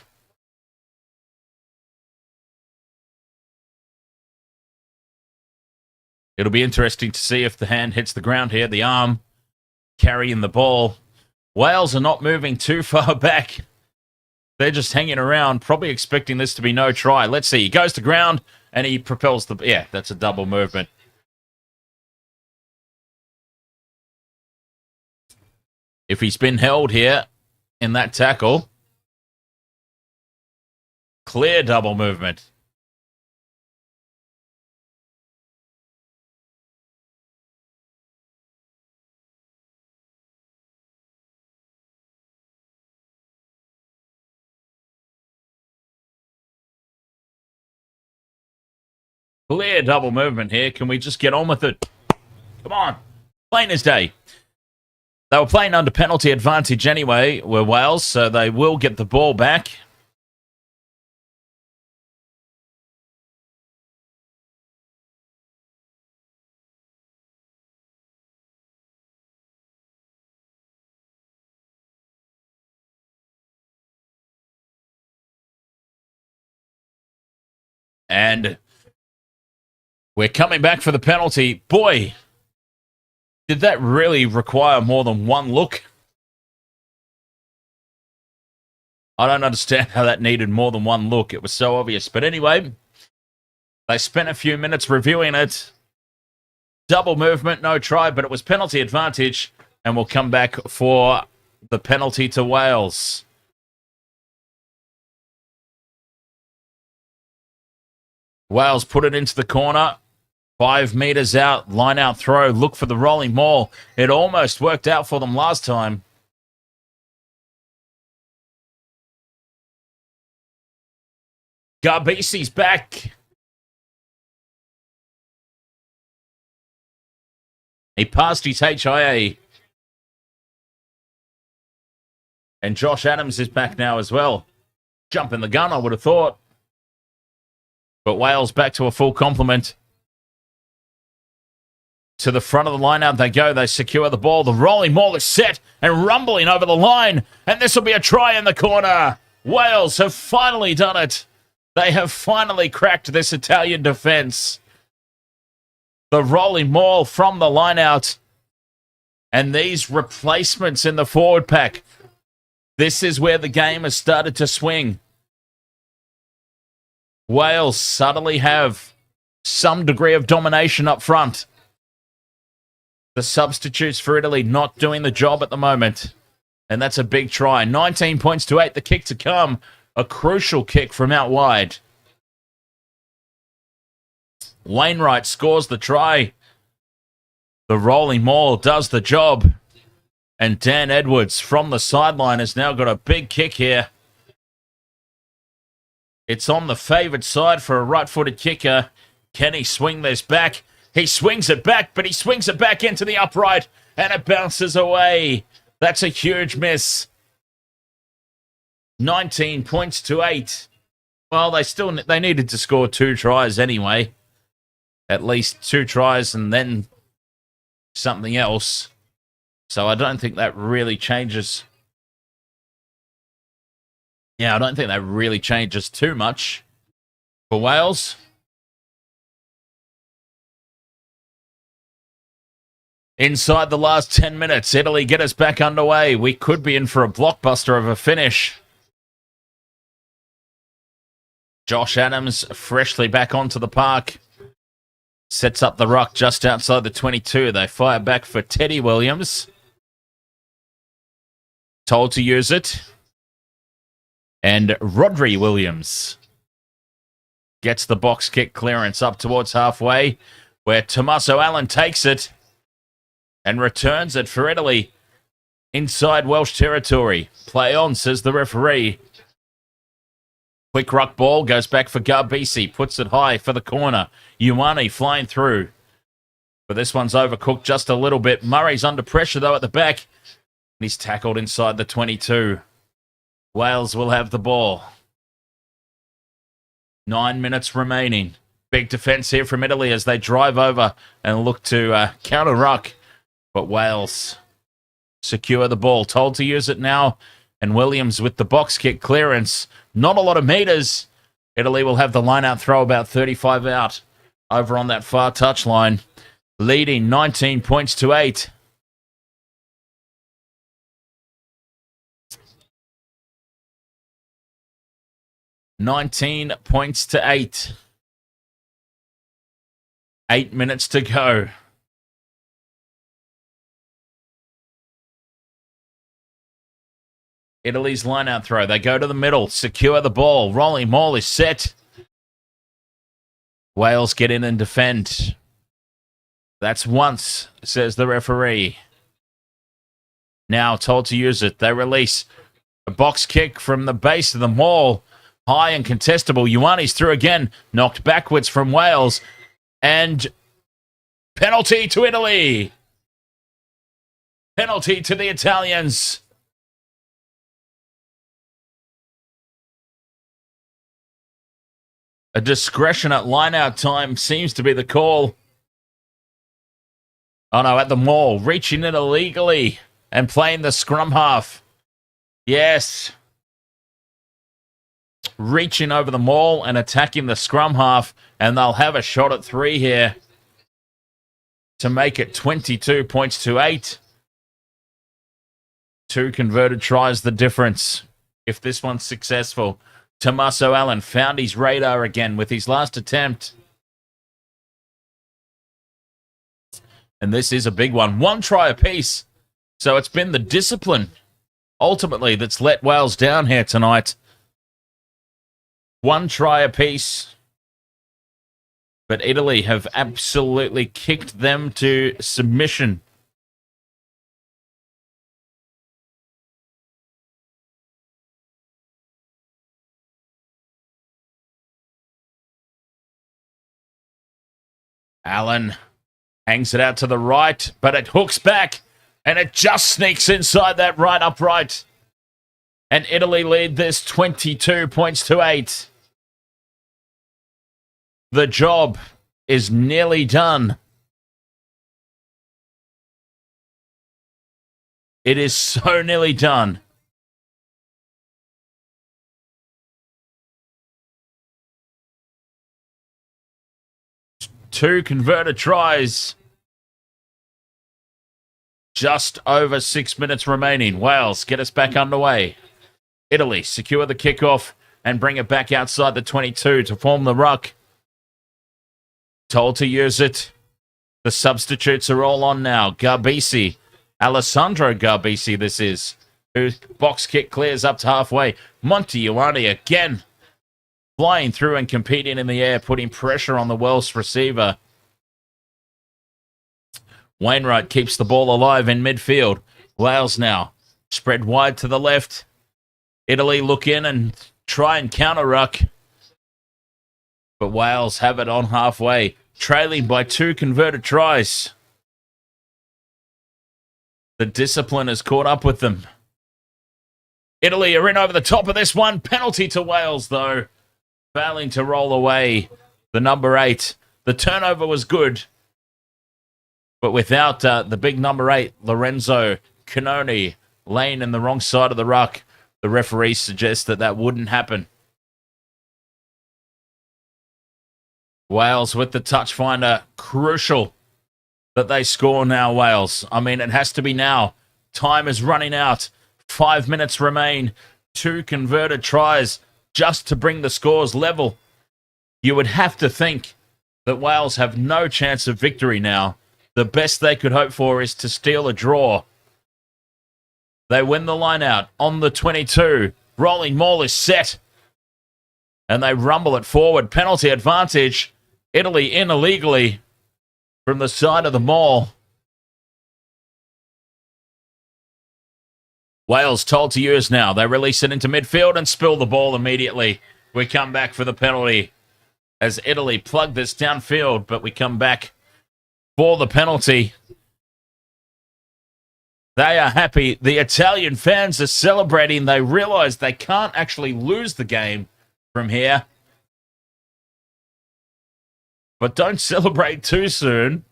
Speaker 1: It'll be interesting to see if the hand hits the ground here. The arm carrying the ball. Wales are not moving too far back. They're just hanging around, probably expecting this to be no try. Let's see. He goes to ground and he propels the... Yeah, that's a double movement. If he's been held here in that tackle, clear double movement. Clear double movement here. Can we just get on with it? Come on. Plain as day. They were playing under penalty advantage anyway, were Wales, so they will get the ball back. And we're coming back for the penalty. Boy, did that really require more than one look? I don't understand how that needed more than one look. It was so obvious. But anyway, they spent a few minutes reviewing it. Double movement, no try, but it was penalty advantage. And we'll come back for the penalty to Wales. Wales put it into the corner. 5 meters out, line out throw. Look for the rolling maul. It almost worked out for them last time. Garbisi's back. He passed his HIA. And Josh Adams is back now as well. Jumping the gun, I would have thought. But Wales back to a full complement. To the front of the line out they go. They secure the ball. The rolling maul is set and rumbling over the line. And this will be a try in the corner. Wales have finally done it. They have finally cracked this Italian defence. The rolling maul from the line out. And these replacements in the forward pack. This is where the game has started to swing. Wales suddenly have some degree of domination up front. The substitutes for Italy not doing the job at the moment. And that's a big try. 19 points to 8. The kick to come. A crucial kick from out wide. Wainwright scores the try. The rolling maul does the job. And Dan Edwards from the sideline has now got a big kick here. It's on the favoured side for a right-footed kicker. Can he swing this back? He swings it back, but he swings it back into the upright, and it bounces away. That's a huge miss. 19 points to 8. Well, they needed to score 2 tries anyway. At least 2 tries and then something else. So I don't think that really changes. Yeah, I don't think that really changes too much for Wales. Inside the last 10 minutes, Italy get us back underway. We could be in for a blockbuster of a finish. Josh Adams freshly back onto the park. Sets up the ruck just outside the 22. They fire back for Teddy Williams. Told to use it. And Rodri Williams gets the box kick clearance up towards halfway, where Tommaso Allen takes it and returns it for Italy inside Welsh territory. Play on, says the referee. Quick ruck ball goes back for Garbisi. Puts it high for the corner. Ioane flying through. But this one's overcooked just a little bit. Murray's under pressure, though, at the back. And he's tackled inside the 22. Wales will have the ball. 9 minutes remaining. Big defence here from Italy as they drive over and look to counter-ruck. But Wales secure the ball. Told to use it now. And Williams with the box kick clearance. Not a lot of meters. Italy will have the line-out throw about 35 out over on that far touchline. Leading 19 points to 8. $19 points to 8. 8 minutes to go. Italy's line-out throw. They go to the middle, secure the ball. Rolling maul is set. Wales get in and defend. That's once, says the referee. Now told to use it. They release a box kick from the base of the maul. High and contestable. Ioane's through again. Knocked backwards from Wales. And penalty to Italy. Penalty to the Italians. A discretion at line-out time seems to be the call. Oh no, at the maul. Reaching it illegally and playing the scrum half. Yes. Reaching over the maul and attacking the scrum half. And they'll have a shot at 3 here to make it 22 points to 8. 2 converted tries the difference if this one's successful. Tommaso Allen found his radar again with his last attempt. And this is a big one. 1 try apiece. So it's been the discipline, ultimately, that's let Wales down here tonight. 1 try apiece. But Italy have absolutely kicked them to submission. Allen hangs it out to the right, but it hooks back, and it just sneaks inside that right upright. And Italy lead this 22 points to 8. The job is nearly done. It is so nearly done. Two converted tries. Just over 6 minutes remaining. Wales get us back underway. Italy secure the kickoff and bring it back outside the 22 to form the ruck. Told to use it. The substitutes are all on now. Garbisi. Alessandro Garbisi this is. Whose box kick clears up to halfway. Monty Ioane again. Flying through and competing in the air, putting pressure on the Welsh receiver. Wainwright keeps the ball alive in midfield. Wales now spread wide to the left. Italy look in and try and counter-ruck. But Wales have it on halfway, trailing by 2 converted tries. The discipline has caught up with them. Italy are in over the top of this one. Penalty to Wales, though. Failing to roll away the number 8. The turnover was good. But without the big number 8, Lorenzo Canoni, laying in the wrong side of the ruck, the referee suggests that that wouldn't happen. Wales with the touch finder, crucial that they score now, Wales. I mean, it has to be now. Time is running out. 5 minutes remain. 2 converted tries just to bring the scores level. You would have to think that Wales have no chance of victory now. The best they could hope for is to steal a draw. They win the line out on the 22. Rolling maul is set. And they rumble it forward. Penalty advantage. Italy in illegally from the side of the maul. Wales told to use now. They release it into midfield and spill the ball immediately. We come back for the penalty as Italy plug this downfield, but we come back for the penalty. They are happy. The Italian fans are celebrating. They realize they can't actually lose the game from here. But don't celebrate too soon.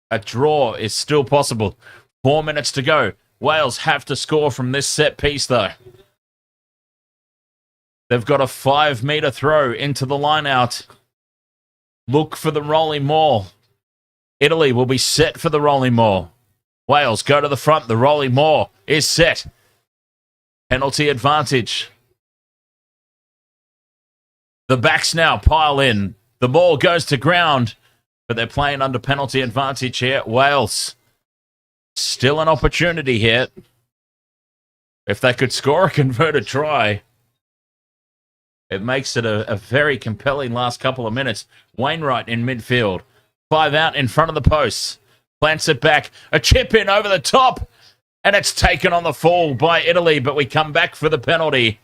Speaker 1: A draw is still possible. 4 minutes to go. Wales have to score from this set piece, though. They've got a 5-meter throw into the line out. Look for the rolling maul. Italy will be set for the rolling maul. Wales go to the front. The rolling maul is set. Penalty advantage. The backs now pile in. The ball goes to ground, but they're playing under penalty advantage here. Wales. Still an opportunity here. If they could score a converted try, it makes it a very compelling last couple of minutes. Wainwright in midfield. 5 out in front of the posts. Plants it back. A chip in over the top. And it's taken on the fall by Italy, but we come back for the penalty.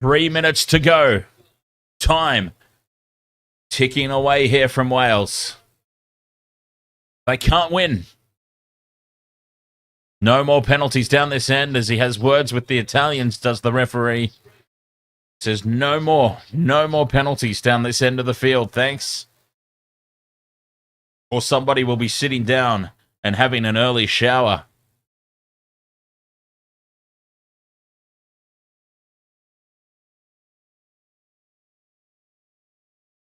Speaker 1: Three minutes to go. Time ticking away here from Wales. They can't win. No more penalties down this end as he has words with the Italians, does the referee. Says no more penalties down this end of the field, thanks. Or somebody will be sitting down and having an early shower.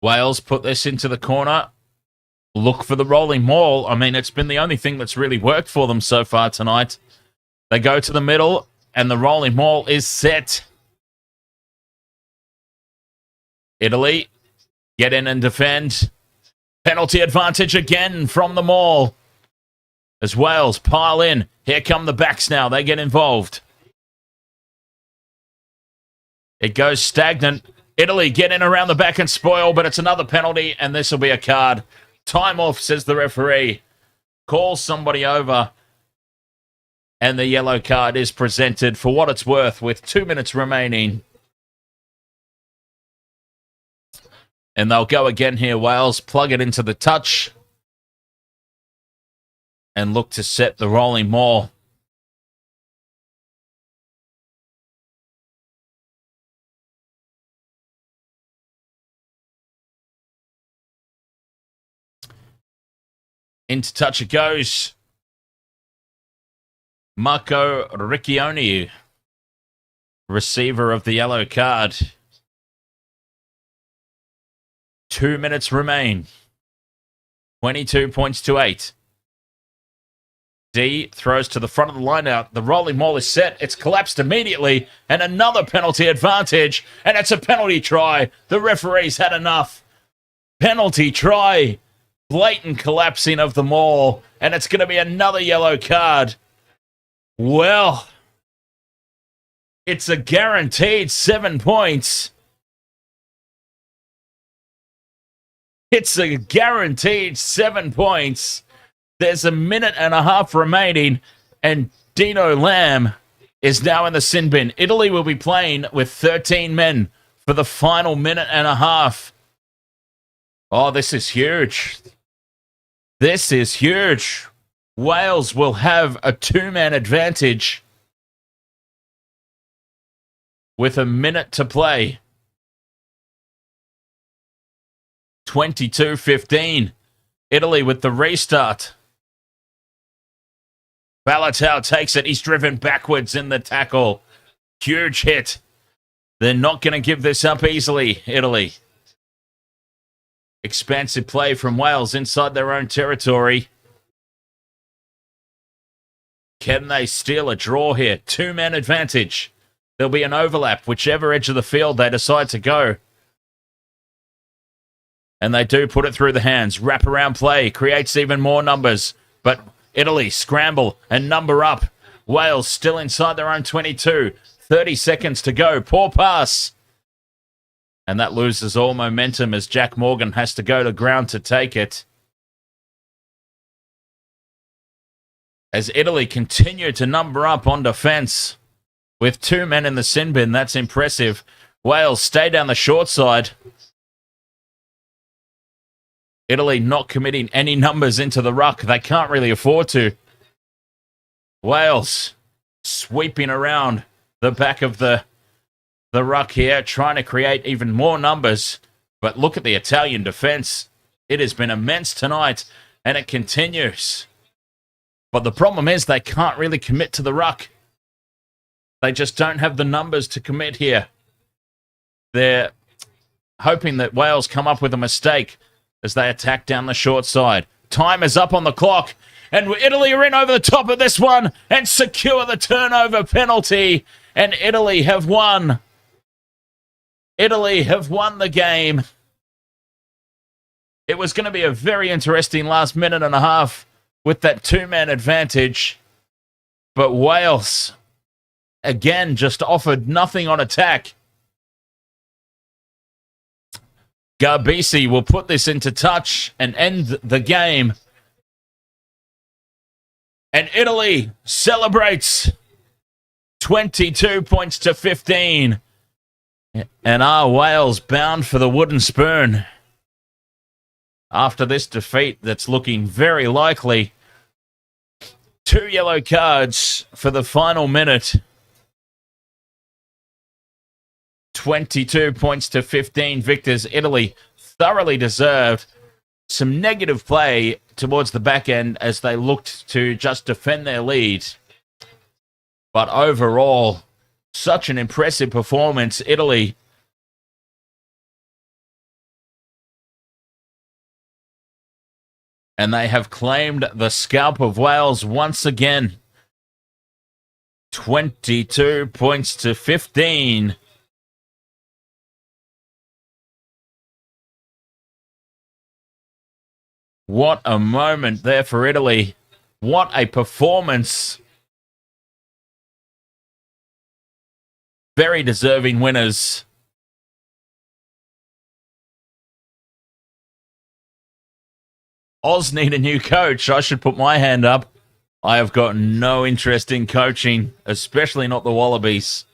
Speaker 1: Wales put this into the corner. Look for the rolling maul. I mean, it's been the only thing that's really worked for them so far tonight. They go to the middle, and the rolling maul is set. Italy, get in and defend. Penalty advantage again from the maul. As Wales pile in. Here come the backs now. They get involved. It goes stagnant. Italy get in around the back and spoil, but it's another penalty, and this will be a card. Time off, says the referee. Calls somebody over, and the yellow card is presented for what it's worth with 2 minutes remaining. And they'll go again here, Wales. Plug it into the touch. And look to set the rolling maul. Into touch it goes. Marco Riccioni, receiver of the yellow card. 2 minutes remain. 22 points to 8. D throws to the front of the line out. The rolling maul is set. It's collapsed immediately. And another penalty advantage. And it's a penalty try. The referee's had enough. Penalty try. Blatant collapsing of the maul. And it's going to be another yellow card. Well, it's a guaranteed 7 points. It's a guaranteed 7 points. There's a minute and a half remaining, and Dino Lamb is now in the sin bin. Italy will be playing with 13 men for the final minute and a half. Oh, this is huge. This is huge. Wales will have a 2-man advantage with a minute to play. 22-15. Italy with the restart. Balatau takes it. He's driven backwards in the tackle. Huge hit. They're not going to give this up easily, Italy. Expansive play from Wales inside their own territory. Can they steal a draw here? 2-man advantage. There'll be an overlap, whichever edge of the field they decide to go. And they do put it through the hands. Wraparound play creates even more numbers. But Italy scramble and number up. Wales still inside their own 22. 30 seconds to go. Poor pass. And that loses all momentum as Jac Morgan has to go to ground to take it. As Italy continue to number up on defence. With 2 men in the sin bin, that's impressive. Wales stay down the short side. Italy not committing any numbers into the ruck. They can't really afford to. Wales sweeping around the back of the ruck here, trying to create even more numbers. But look at the Italian defence. It has been immense tonight, and it continues. But the problem is they can't really commit to the ruck. They just don't have the numbers to commit here. They're hoping that Wales come up with a mistake as they attack down the short side. Time is up on the clock, and Italy are in over the top of this one and secure the turnover penalty, and Italy have won. Italy have won the game. It was going to be a very interesting last minute and a half with that 2-man advantage, but Wales, again, just offered nothing on attack. Garbisi will put this into touch and end the game. And Italy celebrates 22 points to 15. And are Wales bound for the wooden spoon? After this defeat that's looking very likely. 2 yellow cards for the final minute. 22 points to 15 victors. Italy thoroughly deserved. Some negative play towards the back end as they looked to just defend their lead. But overall, such an impressive performance. Italy and they have claimed the scalp of Wales once again. 22 points to 15. What a moment there for Italy. What a performance. Very deserving winners. Oz need a new coach. I should put my hand up. I have got no interest in coaching, especially not the Wallabies.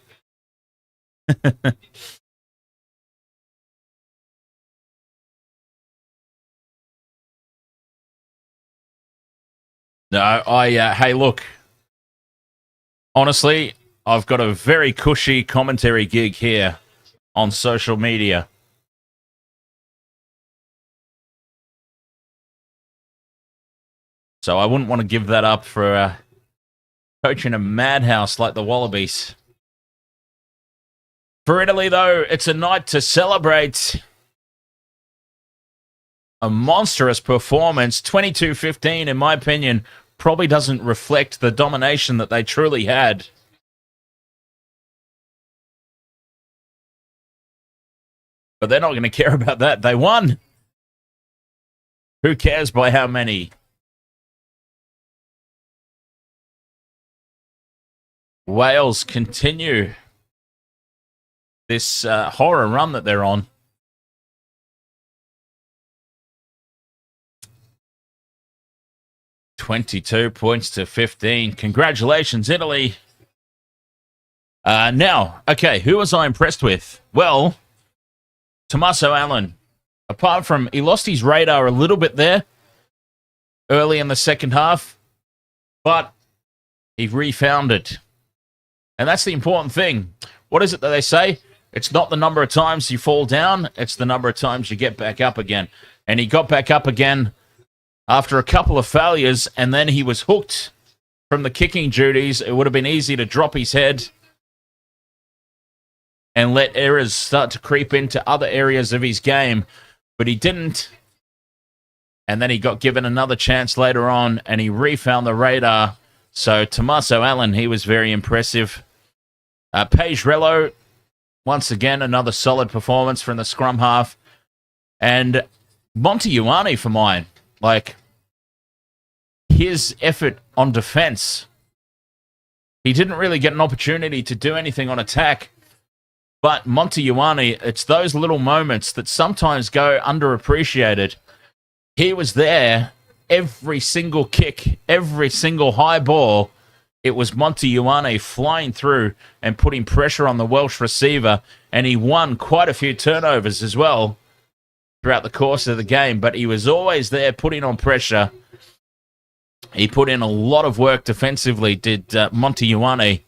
Speaker 1: No, hey, look. Honestly, I've got a very cushy commentary gig here on social media. So I wouldn't want to give that up for coaching a madhouse like the Wallabies. For Italy, though, it's a night to celebrate. A monstrous performance. 22-15, in my opinion, probably doesn't reflect the domination that they truly had. But they're not going to care about that. They won. Who cares by how many? Wales continue this horror run that they're on. $22 points to 15. Congratulations, Italy. Now, okay, who was I impressed with? Well, Tommaso Allen. Apart from, he lost his radar a little bit there early in the second half, but he refound it. And that's the important thing. What is it that they say? It's not the number of times you fall down, it's the number of times you get back up again. And he got back up again after a couple of failures, and then he was hooked from the kicking duties. It would have been easy to drop his head. and let errors start to creep into other areas of his game, but he didn't. And then he got given another chance later on, and he refound the radar. So Tommaso Allen, he was very impressive. Paige Rello, once again, another solid performance from the scrum half. And Monty Ioane for mine. Like, his effort on defense. He didn't really get an opportunity to do anything on attack. But Monty Ioane, it's those little moments that sometimes go underappreciated. He was there every single kick, every single high ball. It was Monty Ioane flying through and putting pressure on the Welsh receiver, and he won quite a few turnovers as well throughout the course of the game, but he was always there putting on pressure. He put in a lot of work defensively, did Monty Ioane.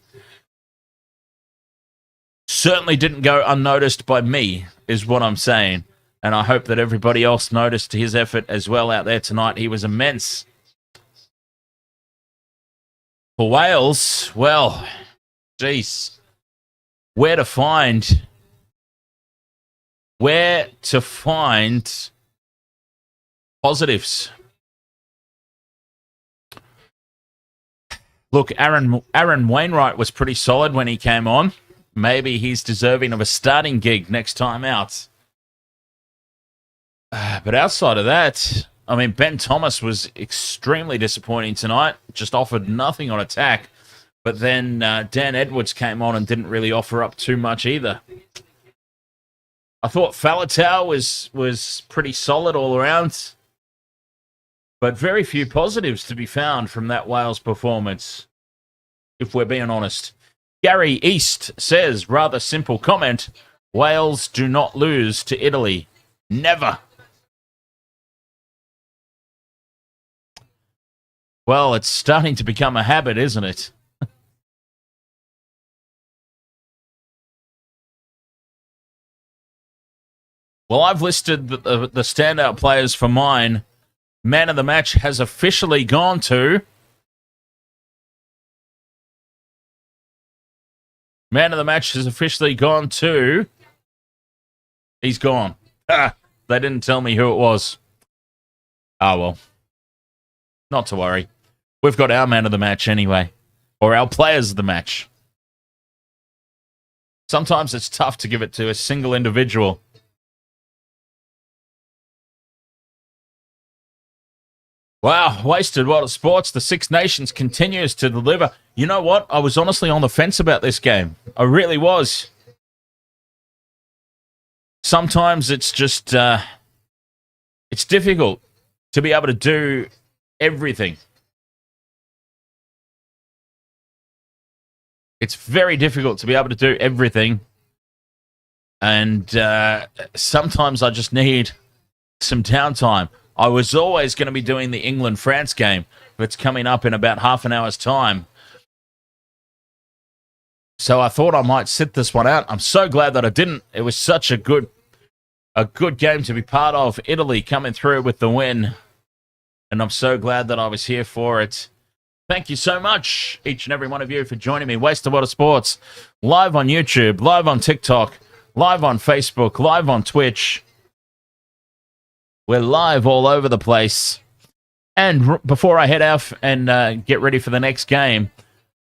Speaker 1: Certainly didn't go unnoticed by me, is what I'm saying. And I hope that everybody else noticed his effort as well out there tonight. He was immense. For Wales, well, geez, where to find positives? Look, Aaron Wainwright was pretty solid when he came on. Maybe he's deserving of a starting gig next time out. But outside of that, I mean, Ben Thomas was extremely disappointing tonight. Just offered nothing on attack. But then Dan Edwards came on and didn't really offer up too much either. I thought Faletau was pretty solid all around. But very few positives to be found from that Wales performance, if we're being honest. Gary East says, rather simple comment, Wales do not lose to Italy. Never. Well, it's starting to become a habit, isn't it? Well, I've listed the standout players for mine. Man of the match has officially gone to... Man of the match has officially gone to... He's gone. They didn't tell me who it was. Oh, well. Not to worry. We've got our man of the match anyway. Or our players of the match. Sometimes it's tough to give it to a single individual. Wow, wasted world of sports. The Six Nations continues to deliver. You know what? I was honestly on the fence about this game. I really was. Sometimes it's just... it's difficult to be able to do everything. It's very difficult to be able to do everything. And sometimes I just need some downtime. I was always going to be doing the England-France game, but it's coming up in about half an hour's time. So I thought I might sit this one out. I'm so glad that I didn't. It was such a good game to be part of. Italy coming through with the win. And I'm so glad that I was here for it. Thank you so much, each and every one of you, for joining me. Waste of Water Sports, live on YouTube, live on TikTok, live on Facebook, live on Twitch. We're live all over the place. And before I head off and get ready for the next game,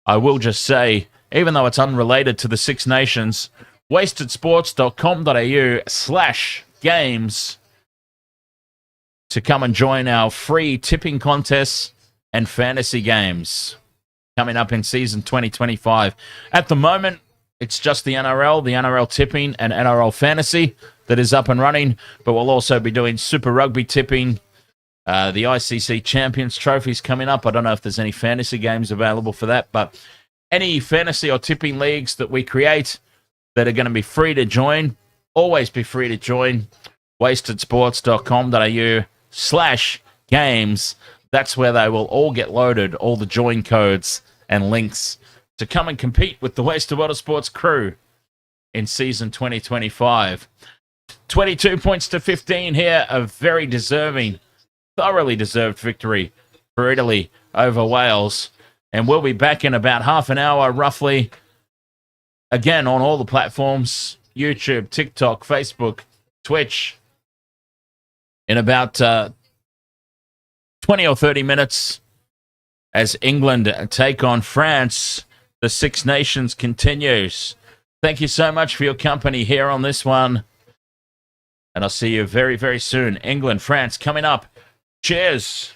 Speaker 1: I will just say, even though it's unrelated to the Six Nations, wastedsports.com.au/games to come and join our free tipping contests and fantasy games coming up in season 2025. At the moment, it's just the NRL tipping and NRL fantasy that is up and running, but we'll also be doing Super Rugby tipping, the ICC Champions Trophies coming up. I don't know if there's any fantasy games available for that, but any fantasy or tipping leagues that we create that are going to be free to join, always be free to join. wastedsports.com.au/games. That's where they will all get loaded, all the join codes and links to come and compete with the Wasted Water Sports crew in season 2025. 22 points to 15 here, a very deserving, thoroughly deserved victory for Italy over Wales. And we'll be back in about half an hour, roughly, again on all the platforms, YouTube, TikTok, Facebook, Twitch, in about 20 or 30 minutes as England take on France. The Six Nations continues. Thank you so much for your company here on this one. And I'll see you very, very soon. England, France coming up. Cheers.